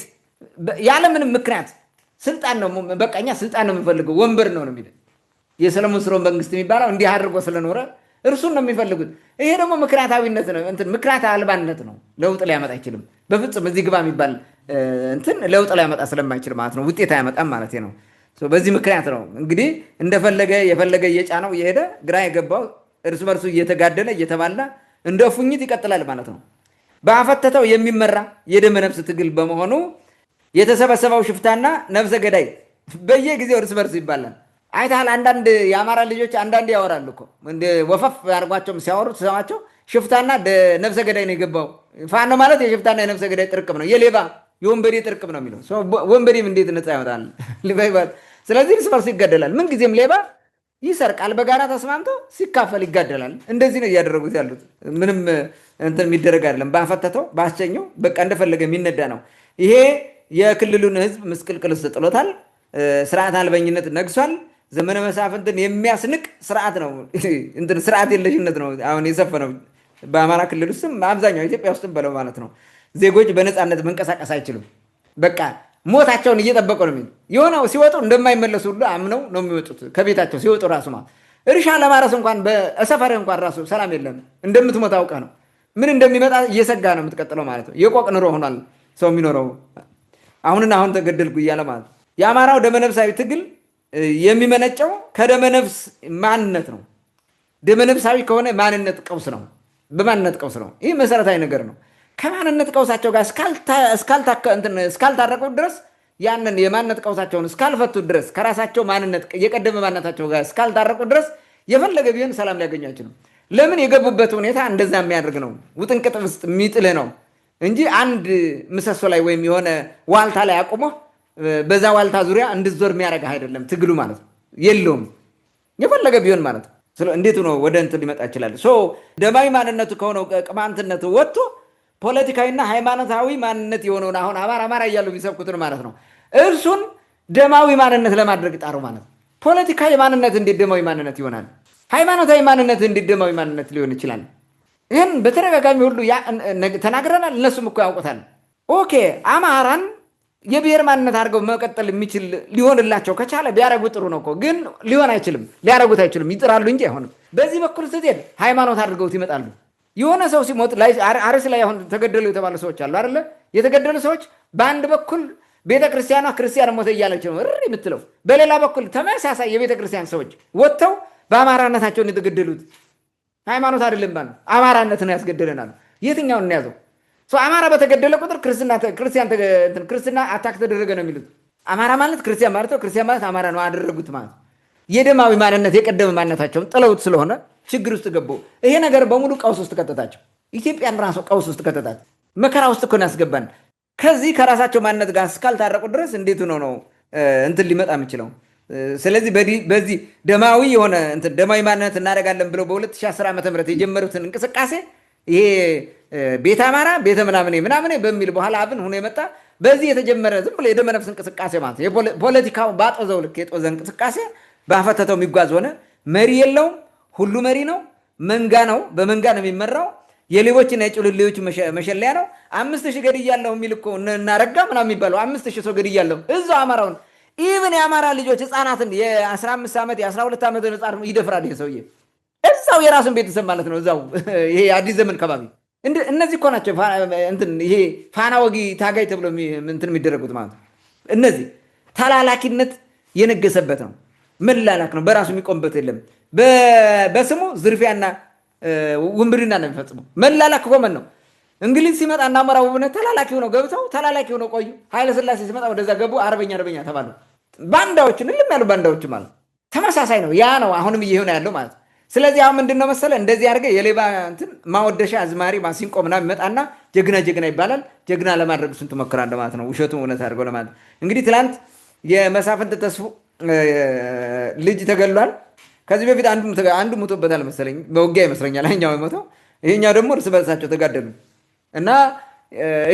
ያለምንም ምክንያት ስልጣን ነው። በቃ እኛ ስልጣን ነው የምንፈልገው፣ ወንበር ነው የሚል የሰለሞን ስርወ መንግስት የሚባለው እንዲህ አድርጎ ስለኖረ እርሱን ነው የሚፈልጉት። ይሄ ደግሞ ምክንያታዊነት ነው፣ ምክንያት አልባነት ነው። ለውጥ ሊያመጣ አይችልም በፍጹም። እዚህ ግባ የሚባል እንትን ለውጥ ሊያመጣ ስለማይችል ማለት ነው፣ ውጤት አያመጣም ማለት ነው። በዚህ ምክንያት ነው እንግዲህ እንደፈለገ የፈለገ እየጫነው የሄደ ግራ የገባው እርስ በርሱ እየተጋደለ እየተባላ እንደ ፉኝት ይቀጥላል ማለት ነው። በአፈተተው የሚመራ የደመነፍስ ትግል በመሆኑ የተሰበሰበው ሽፍታና ነፍሰ ገዳይ በየጊዜው እርስ በርሱ ይባላል። አይተሃል? አንዳንድ የአማራ ልጆች አንዳንድ ያወራሉ እኮ ወፈፍ አድርጓቸውም ሲያወሩ ትሰማቸው። ሽፍታና ነፍሰ ገዳይ ነው የገባው። ፋኖ ማለት የሽፍታና የነፍሰ ገዳይ ጥርቅም ነው፣ የሌባ የወንበዴ ጥርቅም ነው የሚለው። ወንበዴም እንዴት ነፃ ያወጣል? ስለዚህ እርስ በርሱ ይጋደላል። ምን ጊዜም ሌባ ይሰርቃል፣ በጋራ ተስማምቶ ሲካፈል ይጋደላል። እንደዚህ ነው እያደረጉት ያሉት። ምንም እንትን የሚደረግ አይደለም። ባፈተተው ባስቸኘው በቃ እንደፈለገ የሚነዳ ነው። ይሄ የክልሉን ህዝብ ምስቅልቅል ውስጥ ጥሎታል። ስርዓት አልበኝነት ነግሷል። ዘመነ መሳፍንትን የሚያስንቅ ስርዓት ነው። ስርዓት የለሽነት ነው አሁን የሰፈነው በአማራ ክልል ውስጥም አብዛኛው ኢትዮጵያ ውስጥም በለው ማለት ነው። ዜጎች በነፃነት መንቀሳቀስ አይችሉም። በቃ ሞታቸውን እየጠበቁ ነው። የሆነው ሲወጡ እንደማይመለሱ ሁሉ አምነው ነው የሚወጡት ከቤታቸው ሲወጡ ራሱ ማለት እርሻ ለማረስ እንኳን በሰፈርህ እንኳን ራሱ ሰላም የለም። እንደምትሞት አውቀህ ነው። ምን እንደሚመጣ እየሰጋ ነው የምትቀጥለው ማለት ነው። የቆቅ ኑሮ ሆኗል ሰው የሚኖረው አሁን ተገደልኩ እያለ ማለት ነው። የአማራው ደመነፍሳዊ ትግል የሚመነጨው ከደመነፍስ ማንነት ነው። ደመነፍሳዊ ከሆነ ማንነት ቀውስ ነው። በማንነት ቀውስ ነው። ይህ መሰረታዊ ነገር ነው። ከማንነት ቀውሳቸው ጋር እስካልታረቁ ድረስ ያንን የማንነት ቀውሳቸውን እስካልፈቱ ድረስ ከራሳቸው ማንነት የቀደመ ማንነታቸው ጋር እስካልታረቁ ድረስ የፈለገ ቢሆን ሰላም ሊያገኙ አይችሉም። ለምን? የገቡበት ሁኔታ እንደዛ የሚያደርግ ነው። ውጥንቅጥ ውስጥ የሚጥልህ ነው እንጂ አንድ ምሰሶ ላይ ወይም የሆነ ዋልታ ላይ አቁሞ በዛ ዋልታ ዙሪያ እንድትዞር የሚያደርግህ አይደለም። ትግሉ ማለት ነው የለውም የፈለገ ቢሆን ማለት ነው። እንዴት ነው ወደ እንትን ሊመጣ ይችላል? ደማዊ ማንነቱ ከሆነው ቅማንትነቱ ወጥቶ ፖለቲካዊና ሃይማኖታዊ ማንነት የሆነውን አሁን አማራ እያሉ የሚሰብኩትን ማለት ነው እርሱን ደማዊ ማንነት ለማድረግ ጣሩ ማለት ነው። ፖለቲካዊ ማንነት እንዴት ደማዊ ማንነት ይሆናል? ሃይማኖታዊ ማንነት እንዴት ደማዊ ማንነት ሊሆን ይችላል? ይህን በተደጋጋሚ ሁሉ ተናግረናል። እነሱም እኮ ያውቁታል። ኦኬ አማራን የብሔር ማንነት አድርገው መቀጠል የሚችል ሊሆንላቸው ከቻለ ቢያረጉ ጥሩ ነው እኮ። ግን ሊሆን አይችልም፣ ሊያረጉት አይችልም። ይጥራሉ እንጂ አይሆንም። በዚህ በኩል ስትሄድ ሃይማኖት አድርገውት ይመጣሉ። የሆነ ሰው ሲሞት አርሲ ላይ አሁን ተገደሉ የተባሉ ሰዎች አሉ አይደለ? የተገደሉ ሰዎች በአንድ በኩል ቤተክርስቲያኗ ክርስቲያን ሞተ እያለች ነው እሪ የምትለው፣ በሌላ በኩል ተመሳሳይ የቤተክርስቲያን ሰዎች ወጥተው በአማራነታቸውን የተገደሉት ሃይማኖት አይደለም ባል አማራነት ነው ያስገደለናል። የትኛውን እንያዘው? አማራ በተገደለ ቁጥር ክርስትና አታክ ተደረገ ነው የሚሉት። አማራ ማለት ክርስቲያን ማለት ነው፣ ክርስቲያን ማለት አማራ ነው አደረጉት ማለት የደማዊ ማንነት የቀደመ ማንነታቸውን ጥለውት ስለሆነ ችግር ውስጥ ገቡ። ይሄ ነገር በሙሉ ቀውስ ውስጥ ከተታቸው። ኢትዮጵያን ራሱ ቀውስ ውስጥ ከተታት። መከራ ውስጥ እኮ ነው ያስገባን። ከዚህ ከራሳቸው ማንነት ጋር እስካልታረቁ ድረስ እንዴት ነው እንትን ሊመጣ የምችለው? ስለዚህ በዚህ ደማዊ የሆነ ደማዊ ማንነት እናደርጋለን ብለው በ2010 ዓ.ም የጀመሩትን እንቅስቃሴ ይሄ ቤተ አማራ ቤተ ምናምን በሚል በኋላ አብን ሆኖ የመጣ በዚህ የተጀመረ ዝም ብሎ የደመነፍስ እንቅስቃሴ ማለት ነው። ፖለቲካው ባጦዘው ልክ የጦዘ እንቅስቃሴ ባፈተተው የሚጓዝ ሆነ። መሪ የለውም። ሁሉ መሪ ነው። መንጋ ነው። በመንጋ ነው የሚመራው። የሌቦችና የጭልሌዎች መሸለያ ነው። 5000 ገድያለሁ የሚል እኮ እናረጋ ምናምን የሚባለው 5000 ሰው ገድያለሁ እዛው አማራውን ኢቭን የአማራ ልጆች ህፃናትን የ15 ዓመት የ12 ዓመት ህፃን ይደፍራል ይሄ ሰውዬ እዛው የራሱን ቤተሰብ ማለት ነው። እዛው ይሄ አዲስ ዘመን ከባቢ እነዚህ እኮ ናቸው ይሄ ፋና ወጊ ታጋይ ተብሎ የሚደረጉት ማለት ነው። እነዚህ ተላላኪነት የነገሰበት ነው። መላላክ ነው። በራሱ የሚቆምበት የለም። በስሙ ዝርፊያና ውንብድና ነው የሚፈጽመው። መላላክ ኮመን ነው። እንግሊዝ ሲመጣ እና አማራው ሆነ ተላላኪ ሆነው ገብተው ተላላኪ ሆነው ቆዩ። ኃይለ ሥላሴ ሲመጣ ወደዛ ገቡ። አርበኛ ተባሉ። ባንዳዎችን እልም ያሉ ባንዳዎች ማለት ተመሳሳይ ነው። ያ ነው አሁንም እየሆነ ያለው ማለት። ስለዚህ አሁን ምንድነው መሰለ እንደዚህ አድርገህ የሌባ ማወደሻ አዝማሪ ማሲንቆ ምናምን ይመጣና ጀግና ይባላል። ጀግና ለማድረግ እሱን ትሞክራለህ ማለት ነው። ውሸቱን እውነት አድርገው ለማለት እንግዲህ ትላንት የመሳፍንት ተስፉ ልጅ ተገሏል። ከዚህ በፊት አንዱ ሞቶበታል መሰለኝ፣ በውጊያ ይመስለኛል ያኛው የሞተው። ይሄኛው ደግሞ እርስ በርሳቸው ተጋደሉ እና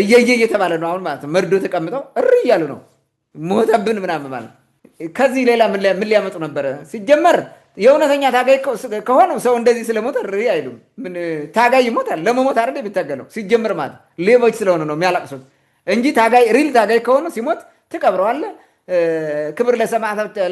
እየየ እየተባለ ነው አሁን ማለት ነው። መርዶ ተቀምጠው እሪ እያሉ ነው ሞተብን ምናምን ማለት። ከዚህ ሌላ ምን ሊያመጡ ነበረ? ሲጀመር የእውነተኛ ታጋይ ከሆነው ሰው እንደዚህ ስለሞተ እሪ አይሉም። ምን ታጋይ ይሞታል? ለመሞት አይደል የሚታገለው ሲጀመር ማለት። ሌቦች ስለሆነ ነው የሚያለቅሱት እንጂ ታጋይ ሪል ታጋይ ከሆነ ሲሞት ትቀብረዋለህ። ክብር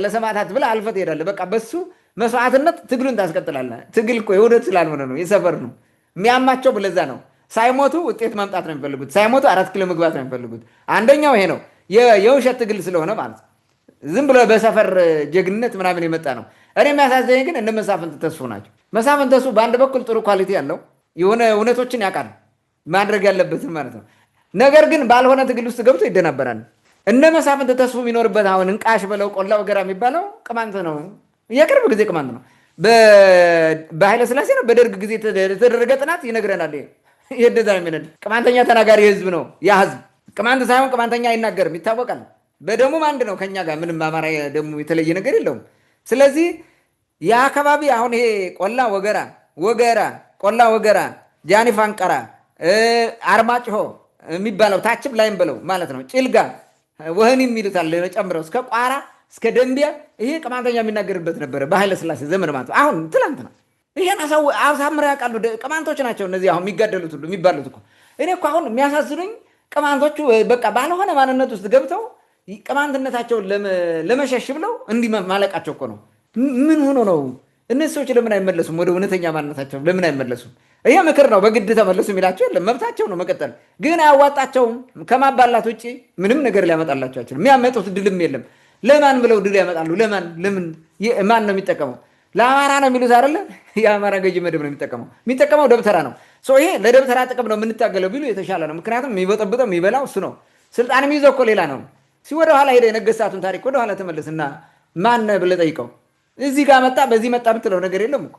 ለሰማዕታት ብለህ አልፈህ ትሄዳለህ። በቃ በሱ መስዋዕትነት ትግሉን ታስቀጥላለህ። ትግል እኮ የውደት ስላልሆነ ነው የሰፈር ነው የሚያማቸው። ብለዛ ነው ሳይሞቱ ውጤት ማምጣት ነው የሚፈልጉት። ሳይሞቱ 4 ኪሎ መግባት ነው የሚፈልጉት። አንደኛው ይሄ ነው የውሸት ትግል ስለሆነ ማለት ዝም ብሎ በሰፈር ጀግንነት ምናምን የመጣ ነው። እኔ የሚያሳዘኝ ግን እነ መሳፍንት ተስፉ ናቸው። መሳፍንት ተስፉ በአንድ በኩል ጥሩ ኳሊቲ ያለው የሆነ እውነቶችን ያውቃል ማድረግ ያለበትን ማለት ነው። ነገር ግን ባልሆነ ትግል ውስጥ ገብቶ ይደናበራል። እነ መሳፍንት ተስፉ የሚኖርበት አሁን እንቃሽ በለው ቆላ ወገራ የሚባለው ቅማንት ነው። የቅርብ ጊዜ ቅማንት ነው። በኃይለ ሥላሴ ነው በደርግ ጊዜ የተደረገ ጥናት ይነግረናል። ይሄደዛ የሚነድ ቅማንተኛ ተናጋሪ ህዝብ ነው። ያ ህዝብ ቅማንት ሳይሆን ቅማንተኛ አይናገርም፣ ይታወቃል። በደሙም አንድ ነው ከኛ ጋር ምንም አማራ ደሙ የተለየ ነገር የለውም። ስለዚህ የአካባቢ አሁን ይሄ ቆላ ወገራ ጃኒ ፋንቀራ አርማጭሆ የሚባለው ታችም ላይም ብለው ማለት ነው ጭልጋ ወህኒ የሚሉት አለ ጨምረው እስከ ቋራ እስከ ደንቢያ ይሄ ቅማንተኛ የሚናገርበት ነበረ በኃይለ ሥላሴ ዘመን ማለት አሁን ትላንት ነው። ይሄን አሳምረው ያውቃሉ። ቅማንቶች ናቸው እነዚህ አሁን የሚጋደሉት ሁሉ የሚባሉት እኮ። እኔ እኮ አሁን የሚያሳዝኑኝ ቅማንቶቹ በቃ ባልሆነ ማንነት ውስጥ ገብተው ቅማንትነታቸውን ለመሸሽ ብለው እንዲህ ማለቃቸው እኮ ነው። ምን ሆኖ ነው? እነዚህ ሰዎች ለምን አይመለሱም? ወደ እውነተኛ ማንነታቸው ለምን አይመለሱም? ይሄ ምክር ነው። በግድ ተመለሱ የሚላቸው የለም፣ መብታቸው ነው መቀጠል። ግን አያዋጣቸውም። ከማባላት ውጭ ምንም ነገር ሊያመጣላቸው አይችልም። የሚያመጡት ድልም የለም። ለማን ብለው ድል ያመጣሉ? ለምን? ማን ነው የሚጠቀመው? ለአማራ ነው የሚሉት አይደለ? የአማራ ገዢ መደብ ነው የሚጠቀመው ደብተራ ነው። ይሄ ለደብተራ ጥቅም ነው የምንታገለው ቢሉ የተሻለ ነው። ምክንያቱም የሚበጠብጠው የሚበላው እሱ ነው። ስልጣን የሚይዘው እኮ ሌላ ነው። ወደ ኋላ ሄደ የነገስታቱን ታሪክ ወደ ኋላ ተመለስና ማን ብለህ ጠይቀው። እዚህ ጋር መጣ በዚህ መጣ ብትለው ነገር የለም እኮ።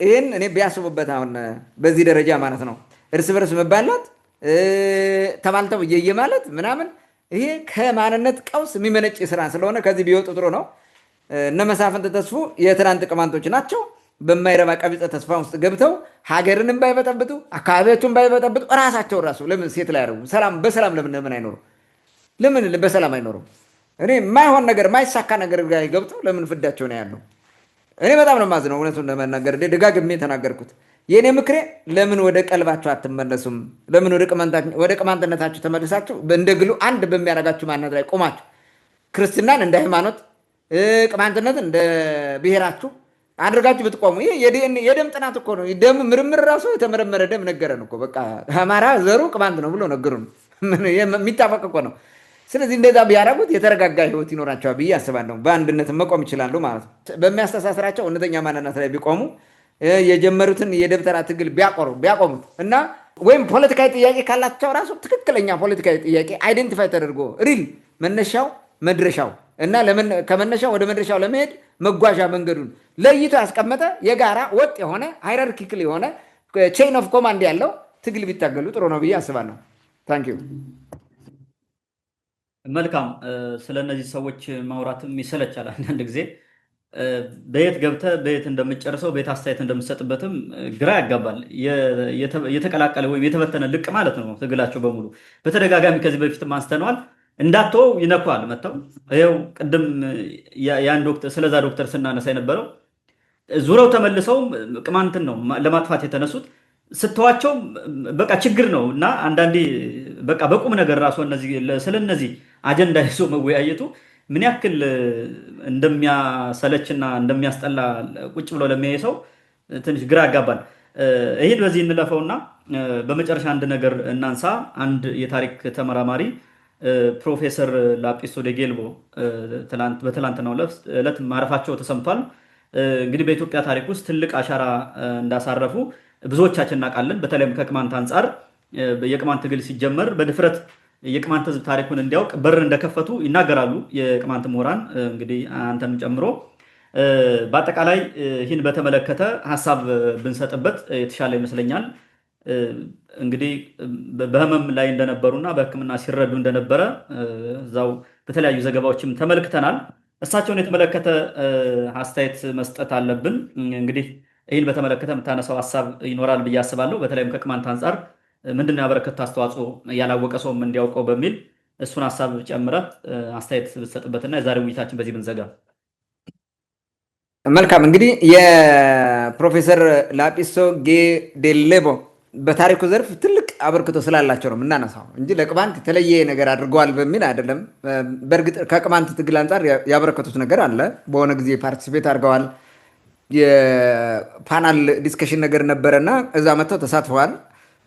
ይህን እኔ ቢያስቡበት አሁን በዚህ ደረጃ ማለት ነው እርስ በርስ መባላት ተባልተው እየየ ማለት ምናምን ይሄ ከማንነት ቀውስ የሚመነጭ ስራ ስለሆነ ከዚህ ቢወጡ ጥሩ ነው። እነ መሳፍንት ተስፉ የትናንት ቅማንቶች ናቸው። በማይረባ ቀቢጸ ተስፋ ውስጥ ገብተው ሀገርንም ባይበጠብጡ አካባቢያቸውን ባይበጠብጡ እራሳቸውን ራሱ ለምን ሴት ላይ ያደርጉ? በሰላም ለምን አይኖሩ? ለምን በሰላም አይኖሩም? እኔ የማይሆን ነገር የማይሳካ ነገር ጋር ገብተው ለምን ፍዳቸው ነው ያለው? እኔ በጣም ነው የማዝነው እውነቱን ለመናገር ደጋግሜ የተናገርኩት። የእኔ ምክሬ ለምን ወደ ቀልባችሁ አትመለሱም? ለምን ወደ ቅማንትነታችሁ ተመልሳችሁ እንደ ግሉ አንድ በሚያደርጋችሁ ማንነት ላይ ቆማችሁ ክርስትናን እንደ ሃይማኖት ቅማንትነትን እንደ ብሔራችሁ አድርጋችሁ ብትቆሙ። ይሄ የደም ጥናት እኮ ነው። ደም ምርምር ራሱ የተመረመረ ደም ነገረን እኮ። በቃ አማራ ዘሩ ቅማንት ነው ብሎ ነገሩን። የሚታወቅ እኮ ነው። ስለዚህ እንደዛ ቢያደርጉት የተረጋጋ ህይወት ይኖራቸዋል ብዬ አስባለሁ። በአንድነት መቆም ይችላሉ ማለት ነው። በሚያስተሳስራቸው እውነተኛ ማንነት ላይ ቢቆሙ የጀመሩትን የደብተራ ትግል ቢያቆሙት እና ወይም ፖለቲካዊ ጥያቄ ካላቸው ራሱ ትክክለኛ ፖለቲካዊ ጥያቄ አይደንቲፋይ ተደርጎ ሪል መነሻው መድረሻው እና ከመነሻው ወደ መድረሻው ለመሄድ መጓዣ መንገዱን ለይቶ ያስቀመጠ የጋራ ወጥ የሆነ ሃይራርኪክል የሆነ ቼይን ኦፍ ኮማንድ ያለው ትግል ቢታገሉ ጥሩ ነው ብዬ አስባለሁ። ታንኪዩ። መልካም። ስለ እነዚህ ሰዎች ማውራትም ይሰለቻል አንዳንድ ጊዜ። በየት ገብተህ በየት እንደምጨርሰው በየት አስተያየት እንደምሰጥበትም ግራ ያጋባል። የተቀላቀለ ወይም የተበተነ ልቅ ማለት ነው ትግላቸው በሙሉ። በተደጋጋሚ ከዚህ በፊትም አንስተነዋል። እንዳትወው ይነኳል መጥተው። ይኸው ቅድም ያን ስለዛ ዶክተር ስናነሳ የነበረው ዙረው ተመልሰው ቅማንትን ነው ለማጥፋት የተነሱት። ስተዋቸው በቃ ችግር ነው እና አንዳንዴ በቃ በቁም ነገር ራሱ ስለነዚህ አጀንዳ ይዞ መወያየቱ ምን ያክል እንደሚያሰለችና እንደሚያስጠላ ቁጭ ብሎ ለሚያይ ሰው ትንሽ ግራ ያጋባል። ይህን በዚህ እንለፈውና በመጨረሻ አንድ ነገር እናንሳ። አንድ የታሪክ ተመራማሪ ፕሮፌሰር ላጲሶ ዴጌልቦ በትላንትናው ዕለት ማረፋቸው ተሰምቷል። እንግዲህ በኢትዮጵያ ታሪክ ውስጥ ትልቅ አሻራ እንዳሳረፉ ብዙዎቻችን እናውቃለን። በተለይም ከቅማንት አንጻር የቅማንት ትግል ሲጀመር በድፍረት የቅማንት ሕዝብ ታሪኩን እንዲያውቅ በር እንደከፈቱ ይናገራሉ የቅማንት ምሁራን፣ እንግዲህ አንተንም ጨምሮ። በአጠቃላይ ይህን በተመለከተ ሀሳብ ብንሰጥበት የተሻለ ይመስለኛል። እንግዲህ በህመም ላይ እንደነበሩና በሕክምና ሲረዱ እንደነበረ እዛው በተለያዩ ዘገባዎችም ተመልክተናል። እሳቸውን የተመለከተ አስተያየት መስጠት አለብን። እንግዲህ ይህን በተመለከተ የምታነሳው ሀሳብ ይኖራል ብዬ አስባለሁ። በተለይም ከቅማንት አንጻር ምንድነው ያበረከቱት አስተዋጽኦ ያላወቀ ሰውም እንዲያውቀው በሚል እሱን ሀሳብ ጨምረህ አስተያየት ብትሰጥበትና የዛሬ ውይይታችን በዚህ ብንዘጋ። መልካም። እንግዲህ የፕሮፌሰር ላጲሶ ዴጌልቦ በታሪኩ ዘርፍ ትልቅ አበርክቶ ስላላቸው ነው የምናነሳው እንጂ ለቅማንት የተለየ ነገር አድርገዋል በሚል አይደለም። በእርግጥ ከቅማንት ትግል አንጻር ያበረከቱት ነገር አለ። በሆነ ጊዜ ፓርቲሲፔት አድርገዋል። የፓናል ዲስከሽን ነገር ነበረና እዛ መጥተው ተሳትፈዋል።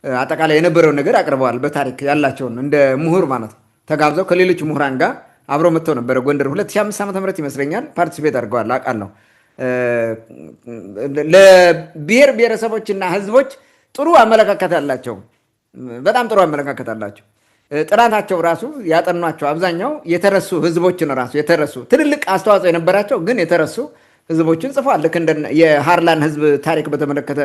አጠቃላይ የነበረውን ነገር አቅርበዋል። በታሪክ ያላቸውን እንደ ምሁር ማለት ነው ተጋብዘው ከሌሎች ምሁራን ጋር አብረው መጥተው ነበረ። ጎንደር 2005 ዓ.ም ይመስለኛል ፓርቲሲፔት አድርገዋል። አውቃለሁ። ለብሔር ብሔረሰቦችና ህዝቦች ጥሩ አመለካከት አላቸው። በጣም ጥሩ አመለካከት አላቸው። ጥናታቸው ራሱ ያጠኗቸው አብዛኛው የተረሱ ህዝቦችን ራሱ የተረሱ ትልልቅ አስተዋጽኦ የነበራቸው ግን የተረሱ ህዝቦችን ጽፏል። ልክ እንደ የሃርላን ህዝብ ታሪክ በተመለከተ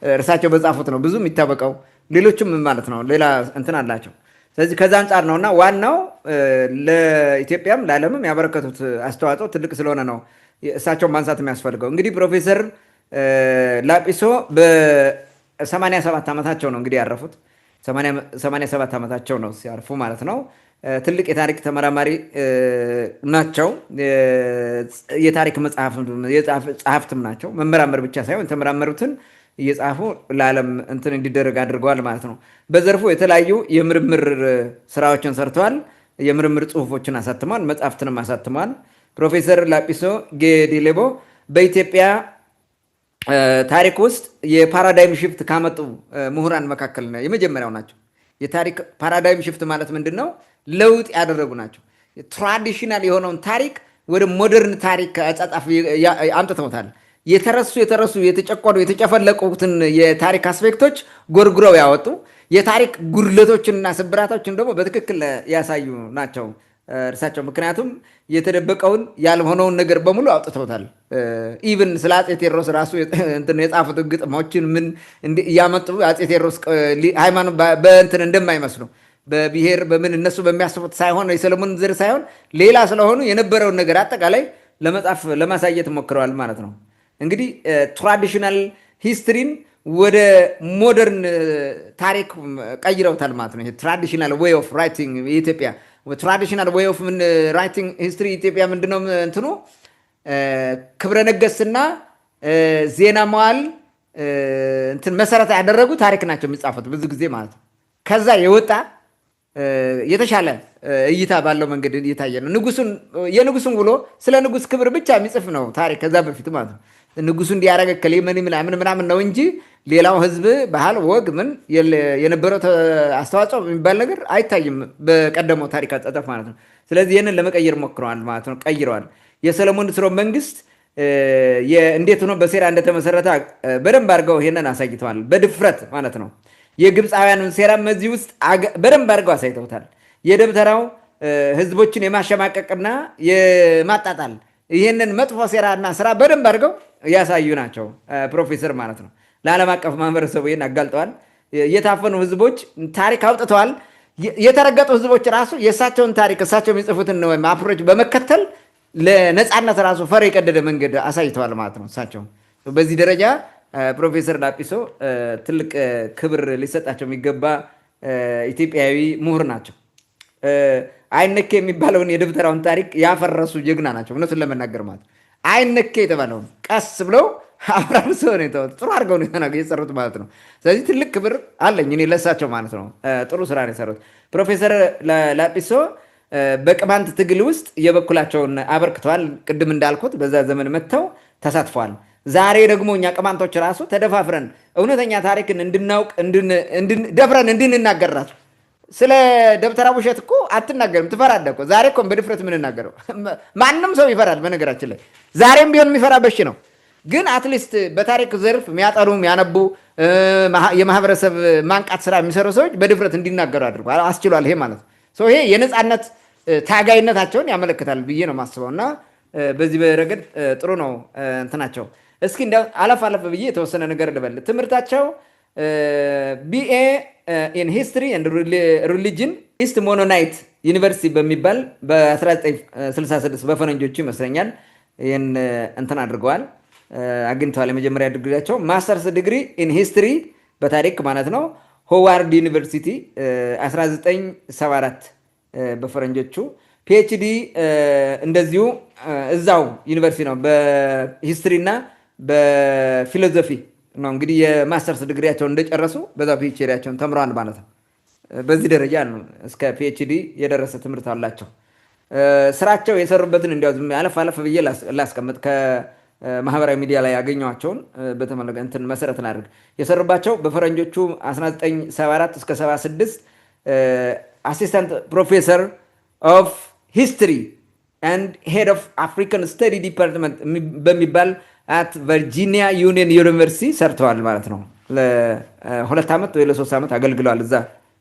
እርሳቸው በጻፉት ነው ብዙ የሚታወቀው። ሌሎችም ማለት ነው ሌላ እንትን አላቸው። ስለዚህ ከዛ አንጻር ነውና ዋናው ለኢትዮጵያም ለዓለምም ያበረከቱት አስተዋጽኦ ትልቅ ስለሆነ ነው እሳቸውን ማንሳት የሚያስፈልገው። እንግዲህ ፕሮፌሰር ላጲሶ በ87 ዓመታቸው ነው እንግዲህ ያረፉት። 87 ዓመታቸው ነው ሲያርፉ ማለት ነው። ትልቅ የታሪክ ተመራማሪ ናቸው። የታሪክ ጸሐፍትም ናቸው። መመራመር ብቻ ሳይሆን የተመራመሩትን እየጻፉ ለዓለም እንትን እንዲደረግ አድርገዋል ማለት ነው። በዘርፉ የተለያዩ የምርምር ስራዎችን ሰርተዋል። የምርምር ጽሁፎችን አሳትመዋል። መጽሐፍትንም አሳትመዋል። ፕሮፌሰር ላጲሶ ጌዲሌቦ በኢትዮጵያ ታሪክ ውስጥ የፓራዳይም ሽፍት ካመጡ ምሁራን መካከል የመጀመሪያው ናቸው። የታሪክ ፓራዳይም ሽፍት ማለት ምንድን ነው? ለውጥ ያደረጉ ናቸው። ትራዲሽናል የሆነውን ታሪክ ወደ ሞደርን ታሪክ አጻጻፍ አምጥተውታል። የተረሱ የተጨቆኑ የተጨፈለቁትን የታሪክ አስፔክቶች ጎርጉረው ያወጡ፣ የታሪክ ጉድለቶችንና ስብራቶችን ደግሞ በትክክል ያሳዩ ናቸው እርሳቸው። ምክንያቱም የተደበቀውን ያልሆነውን ነገር በሙሉ አውጥተውታል። ኢቭን ስለ አፄ ቴዎድሮስ ራሱ የጻፉት ግጥሞችን ምን እያመጡ አፄ ቴዎድሮስ ሃይማኖት በእንትን እንደማይመስሉ በብሔር በምን እነሱ በሚያስቡት ሳይሆን የሰለሞን ዘር ሳይሆን ሌላ ስለሆኑ የነበረውን ነገር አጠቃላይ ለመጻፍ ለማሳየት ሞክረዋል ማለት ነው። እንግዲህ ትራዲሽናል ሂስትሪን ወደ ሞደርን ታሪክ ቀይረውታል ማለት ነው። ትራዲሽናል ዌይ ኦፍ ራይቲንግ የኢትዮጵያ ትራዲሽናል ዌይ ኦፍ ራይቲንግ ሂስትሪ ኢትዮጵያ ምንድነው? እንትኑ ክብረ ነገስትና ዜና መዋዕል እንትን መሰረት ያደረጉ ታሪክ ናቸው የሚጻፉት ብዙ ጊዜ ማለት ነው። ከዛ የወጣ የተሻለ እይታ ባለው መንገድ እየታየ ነው። የንጉሱን ውሎ ስለ ንጉስ ክብር ብቻ የሚጽፍ ነው ታሪክ ከዛ በፊት ማለት ነው። ንጉሱ እንዲያረገ ከሌ ምናምን ነው እንጂ ሌላው ህዝብ ባህል፣ ወግ ምን የነበረው አስተዋጽኦ የሚባል ነገር አይታይም በቀደመው ታሪክ አጻጻፍ ማለት ነው። ስለዚህ ይህንን ለመቀየር ሞክረዋል ማለት ነው። ቀይረዋል። የሰለሞን ስርወ መንግስት እንዴት ሆኖ በሴራ እንደተመሰረተ በደንብ አድርገው ይሄንን አሳይተዋል። በድፍረት ማለት ነው። የግብፃውያንን ሴራም እዚህ ውስጥ በደንብ አድርገው አሳይተውታል። የደብተራው ህዝቦችን የማሸማቀቅና የማጣጣል ይህንን መጥፎ ሴራና ስራ በደንብ አድርገው ያሳዩ ናቸው ፕሮፌሰር ማለት ነው። ለዓለም አቀፍ ማህበረሰቡ ይህን አጋልጠዋል። የታፈኑ ህዝቦች ታሪክ አውጥተዋል። የተረገጡ ህዝቦች ራሱ የእሳቸውን ታሪክ እሳቸው የሚጽፉትን አፕሮች በመከተል ለነፃነት ራሱ ፈር የቀደደ መንገድ አሳይተዋል ማለት ነው። እሳቸው በዚህ ደረጃ ፕሮፌሰር ላጲሶ ትልቅ ክብር ሊሰጣቸው የሚገባ ኢትዮጵያዊ ምሁር ናቸው። አይነኬ የሚባለውን የደብተራውን ታሪክ ያፈረሱ ጀግና ናቸው። እውነቱን ለመናገር ማለት አይነኬ የተባለውን ቀስ ብለው አፍራርሰው ነው የተውት። ጥሩ አድርገው ነው የሰሩት ማለት ነው። ስለዚህ ትልቅ ክብር አለኝ እኔ ለሳቸው ማለት ነው። ጥሩ ስራ ነው የሰሩት። ፕሮፌሰር ላጲሶ በቅማንት ትግል ውስጥ የበኩላቸውን አበርክተዋል። ቅድም እንዳልኩት በዛ ዘመን መጥተው ተሳትፈዋል። ዛሬ ደግሞ እኛ ቅማንቶች ራሱ ተደፋፍረን እውነተኛ ታሪክን እንድናውቅ ደፍረን እንድንናገር ራሱ ስለ ደብተራ ውሸት እኮ አትናገርም፣ ትፈራለህ እኮ። ዛሬ እኮ በድፍረት የምንናገረው ማንም ሰው ይፈራል። በነገራችን ላይ ዛሬም ቢሆን የሚፈራ በሽ ነው። ግን አትሊስት በታሪክ ዘርፍ የሚያጠኑ የሚያነቡ የማህበረሰብ ማንቃት ስራ የሚሰሩ ሰዎች በድፍረት እንዲናገሩ አድርጎ አስችሏል። ይሄ ማለት ነው ይሄ የነፃነት ታጋይነታቸውን ያመለክታል ብዬ ነው የማስበው። እና በዚህ በረገድ ጥሩ ነው እንትናቸው። እስኪ አለፍ ብዬ የተወሰነ ነገር ልበል። ትምህርታቸው ቢኤ ኢን ሂስትሪ ኤንድ ሪሊጅን ኢስት ሞኖናይት ዩኒቨርሲቲ በሚባል በ1966 በፈረንጆቹ ይመስለኛል ይህን እንትን አድርገዋል አግኝተዋል። የመጀመሪያ ዲግሪያቸው ማስተርስ ዲግሪ ኢን ሂስትሪ በታሪክ ማለት ነው ሆዋርድ ዩኒቨርሲቲ 1974 በፈረንጆቹ። ፒኤችዲ እንደዚሁ እዛው ዩኒቨርሲቲ ነው በሂስትሪ እና በፊሎዞፊ ነው። እንግዲህ የማስተርስ ዲግሪያቸውን እንደጨረሱ በዛ ፒኤችዲያቸውን ተምረዋል ማለት ነው። በዚህ ደረጃ ነው እስከ ፒኤችዲ የደረሰ ትምህርት አላቸው። ስራቸው የሰሩበትን እንዲያው አለፍ ብዬ ላስቀምጥ። ከማህበራዊ ሚዲያ ላይ ያገኘኋቸውን በተመለከተ እንትን መሰረት ላድርግ። የሰሩባቸው በፈረንጆቹ 1974 እስከ 76 አሲስታንት ፕሮፌሰር ኦፍ ሂስትሪ ኤንድ ሄድ ኦፍ አፍሪካን ስተዲ ዲፓርትመንት በሚባል አት ቨርጂኒያ ዩኒየን ዩኒቨርሲቲ ሰርተዋል ማለት ነው። ለ2 ዓመት ወይ ለ3 ዓመት አገልግለዋል እዛ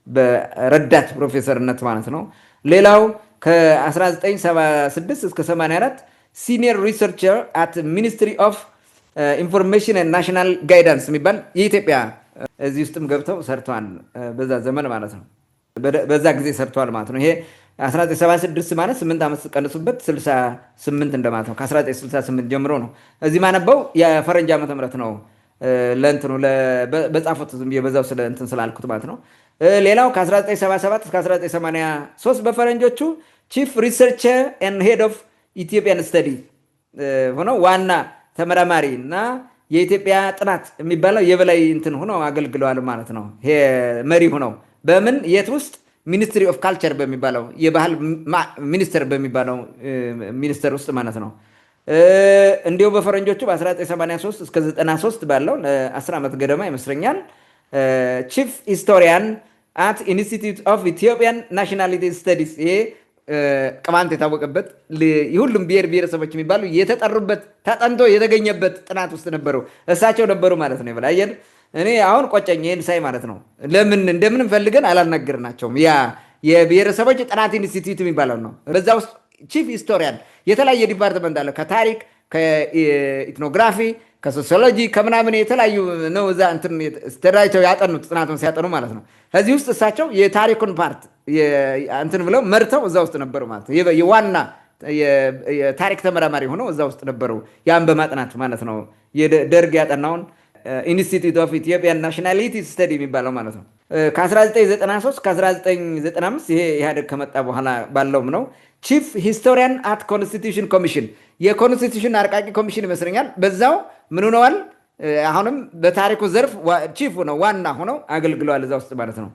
በረዳት ፕሮፌሰርነት ማለት ነው። ሌላው ከ1976 እስከ 84 ሲኒየር ሪሰርቸር አት ሚኒስትሪ ኦፍ ኢንፎርሜሽን ኤንድ ናሽናል ጋይዳንስ የሚባል የኢትዮጵያ እዚህ ውስጥም ገብተው ሰርተዋል በዛ ዘመን ማለት ነው። በዛ ጊዜ ሰርተዋል ማለት ነው። ይሄ 1976 ማለት 8 ዓመት ቀንሱበት 68 እንደማለት ነው። ከ1968 ጀምሮ ነው። እዚህ ማነበው የፈረንጅ ዓመተ ምህረት ነው ለእንትኑ በጻፉት ዝም ብዬ በዛው እንትን ስላልኩት ማለት ነው። ሌላው ከ1977 እስከ 1983 በፈረንጆቹ ቺፍ ሪሰርቸር ኤንድ ሄድ ኦፍ ኢትዮጵያን ስተዲ ሆነው ዋና ተመራማሪ እና የኢትዮጵያ ጥናት የሚባለው የበላይ እንትን ሆነው አገልግለዋል ማለት ነው። መሪ ሆነው በምን የት ውስጥ ሚኒስትሪ ኦፍ ካልቸር በሚባለው የባህል ሚኒስቴር በሚባለው ሚኒስቴር ውስጥ ማለት ነው። እንዲሁ በፈረንጆቹ በ1983 እስከ 93 ባለው 10 ዓመት ገደማ ይመስለኛል ቺፍ ሂስቶሪያን አት ኢንስቲትዩት ኦፍ ኢትዮጵያን ናሽናሊቲ ስተዲስ። ይሄ ቅማንት የታወቀበት የሁሉም ብሔር ብሔረሰቦች የሚባሉ የተጠሩበት ተጠንቶ የተገኘበት ጥናት ውስጥ ነበሩ፣ እሳቸው ነበሩ ማለት ነው። ይበላየን እኔ አሁን ቆጨኝ ይህን ሳይ ማለት ነው። ለምን እንደምንም ፈልገን አላልነገርናቸውም። ያ የብሔረሰቦች ጥናት ኢንስቲትዩት የሚባለው ነው። በዛ ውስጥ ቺፍ ሂስቶሪያን የተለያየ ዲፓርትመንት አለ። ከታሪክ፣ ከኢትኖግራፊ፣ ከሶሲዮሎጂ ከምናምን የተለያዩ ነው። እዛ እንትን ተደራጅተው ያጠኑት ጥናቱን ሲያጠኑ ማለት ነው። ከዚህ ውስጥ እሳቸው የታሪኩን ፓርት እንትን ብለው መርተው እዛ ውስጥ ነበሩ ማለት ነው። የዋና የታሪክ ተመራማሪ ሆነው እዛ ውስጥ ነበሩ። ያን በማጥናት ማለት ነው ደርግ ያጠናውን ኢንስቲትዩት ኦፍ ኢትዮጵያን ናሽናሊቲ ስተዲ የሚባለው ማለት ነው። ከ1993 ከ1995 ይሄ ኢህአዴግ ከመጣ በኋላ ባለውም ነው ቺፍ ሂስቶሪያን አት ኮንስቲቱሽን ኮሚሽን የኮንስቲቱሽን አርቃቂ ኮሚሽን ይመስለኛል። በዛው ምን ሆነዋል? አሁንም በታሪኩ ዘርፍ ቺፍ ሆነው ዋና ሆነው አገልግለዋል እዛ ውስጥ ማለት ነው።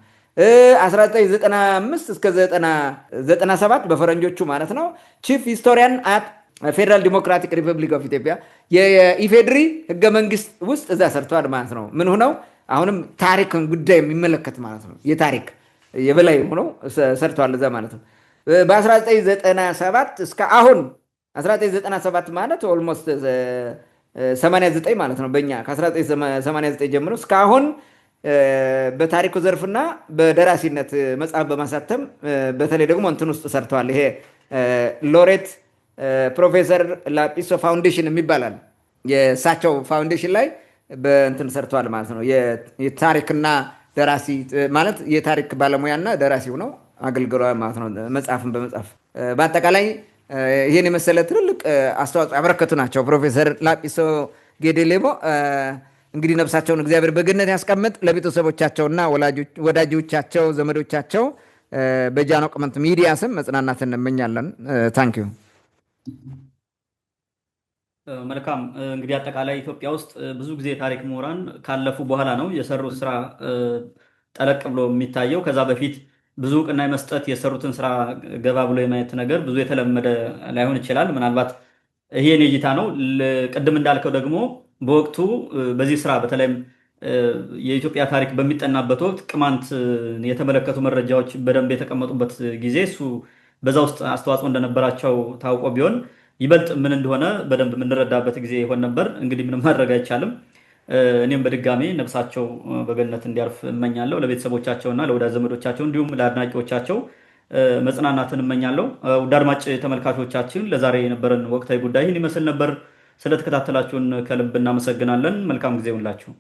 1995 እስከ 97 በፈረንጆቹ ማለት ነው ቺፍ ሂስቶሪያን አት ፌዴራል ዲሞክራቲክ ሪፐብሊክ ኦፍ ኢትዮጵያ የኢፌድሪ ህገ መንግስት ውስጥ እዛ ሰርተዋል ማለት ነው። ምን ሆነው አሁንም ታሪክን ጉዳይ የሚመለከት ማለት ነው የታሪክ የበላይ ሆነው ሰርተዋል እዛ ማለት ነው። በ1997 እስከ አሁን 1997 ማለት ኦልሞስት 89 ማለት ነው በእኛ ከ1989 ጀምሮ እስከ አሁን በታሪኩ ዘርፍና በደራሲነት መጽሐፍ በማሳተም በተለይ ደግሞ እንትን ውስጥ ሰርተዋል። ይሄ ሎሬት ፕሮፌሰር ላጲሶ ፋውንዴሽን የሚባላል የእሳቸው ፋውንዴሽን ላይ በእንትን ሰርተዋል ማለት ነው። የታሪክና ደራሲ ማለት የታሪክ ባለሙያና ደራሲ ሆነው አገልግለዋል ማለት ነው። መጽሐፍን በመጽሐፍ በአጠቃላይ ይህን የመሰለ ትልልቅ አስተዋጽኦ ያበረከቱ ናቸው ፕሮፌሰር ላጲሶ ጌዴሌቦ። እንግዲህ ነፍሳቸውን እግዚአብሔር በገነት ያስቀምጥ። ለቤተሰቦቻቸውና ወዳጆቻቸው፣ ዘመዶቻቸው በጃኖ ቅማንት ሚዲያ ስም መጽናናትን እንመኛለን። ታንኪዩ። መልካም። እንግዲህ አጠቃላይ ኢትዮጵያ ውስጥ ብዙ ጊዜ የታሪክ ምሁራን ካለፉ በኋላ ነው የሰሩት ስራ ጠለቅ ብሎ የሚታየው። ከዛ በፊት ብዙ እውቅና የመስጠት የሰሩትን ስራ ገባ ብሎ የማየት ነገር ብዙ የተለመደ ላይሆን ይችላል። ምናልባት ይሄን እይታ ነው። ቅድም እንዳልከው ደግሞ በወቅቱ በዚህ ስራ በተለይም የኢትዮጵያ ታሪክ በሚጠናበት ወቅት ቅማንት የተመለከቱ መረጃዎች በደንብ የተቀመጡበት ጊዜ እሱ በዛ ውስጥ አስተዋጽኦ እንደነበራቸው ታውቆ ቢሆን ይበልጥ ምን እንደሆነ በደንብ የምንረዳበት ጊዜ ይሆን ነበር። እንግዲህ ምንም ማድረግ አይቻልም። እኔም በድጋሚ ነፍሳቸው በገነት እንዲያርፍ እመኛለሁ። ለቤተሰቦቻቸውና ለወዳጅ ዘመዶቻቸው እንዲሁም ለአድናቂዎቻቸው መጽናናትን እመኛለሁ። ውድ አድማጭ ተመልካቾቻችን ለዛሬ የነበረን ወቅታዊ ጉዳይ ይህን ይመስል ነበር። ስለተከታተላችሁን ከልብ እናመሰግናለን። መልካም ጊዜ ሁላችሁ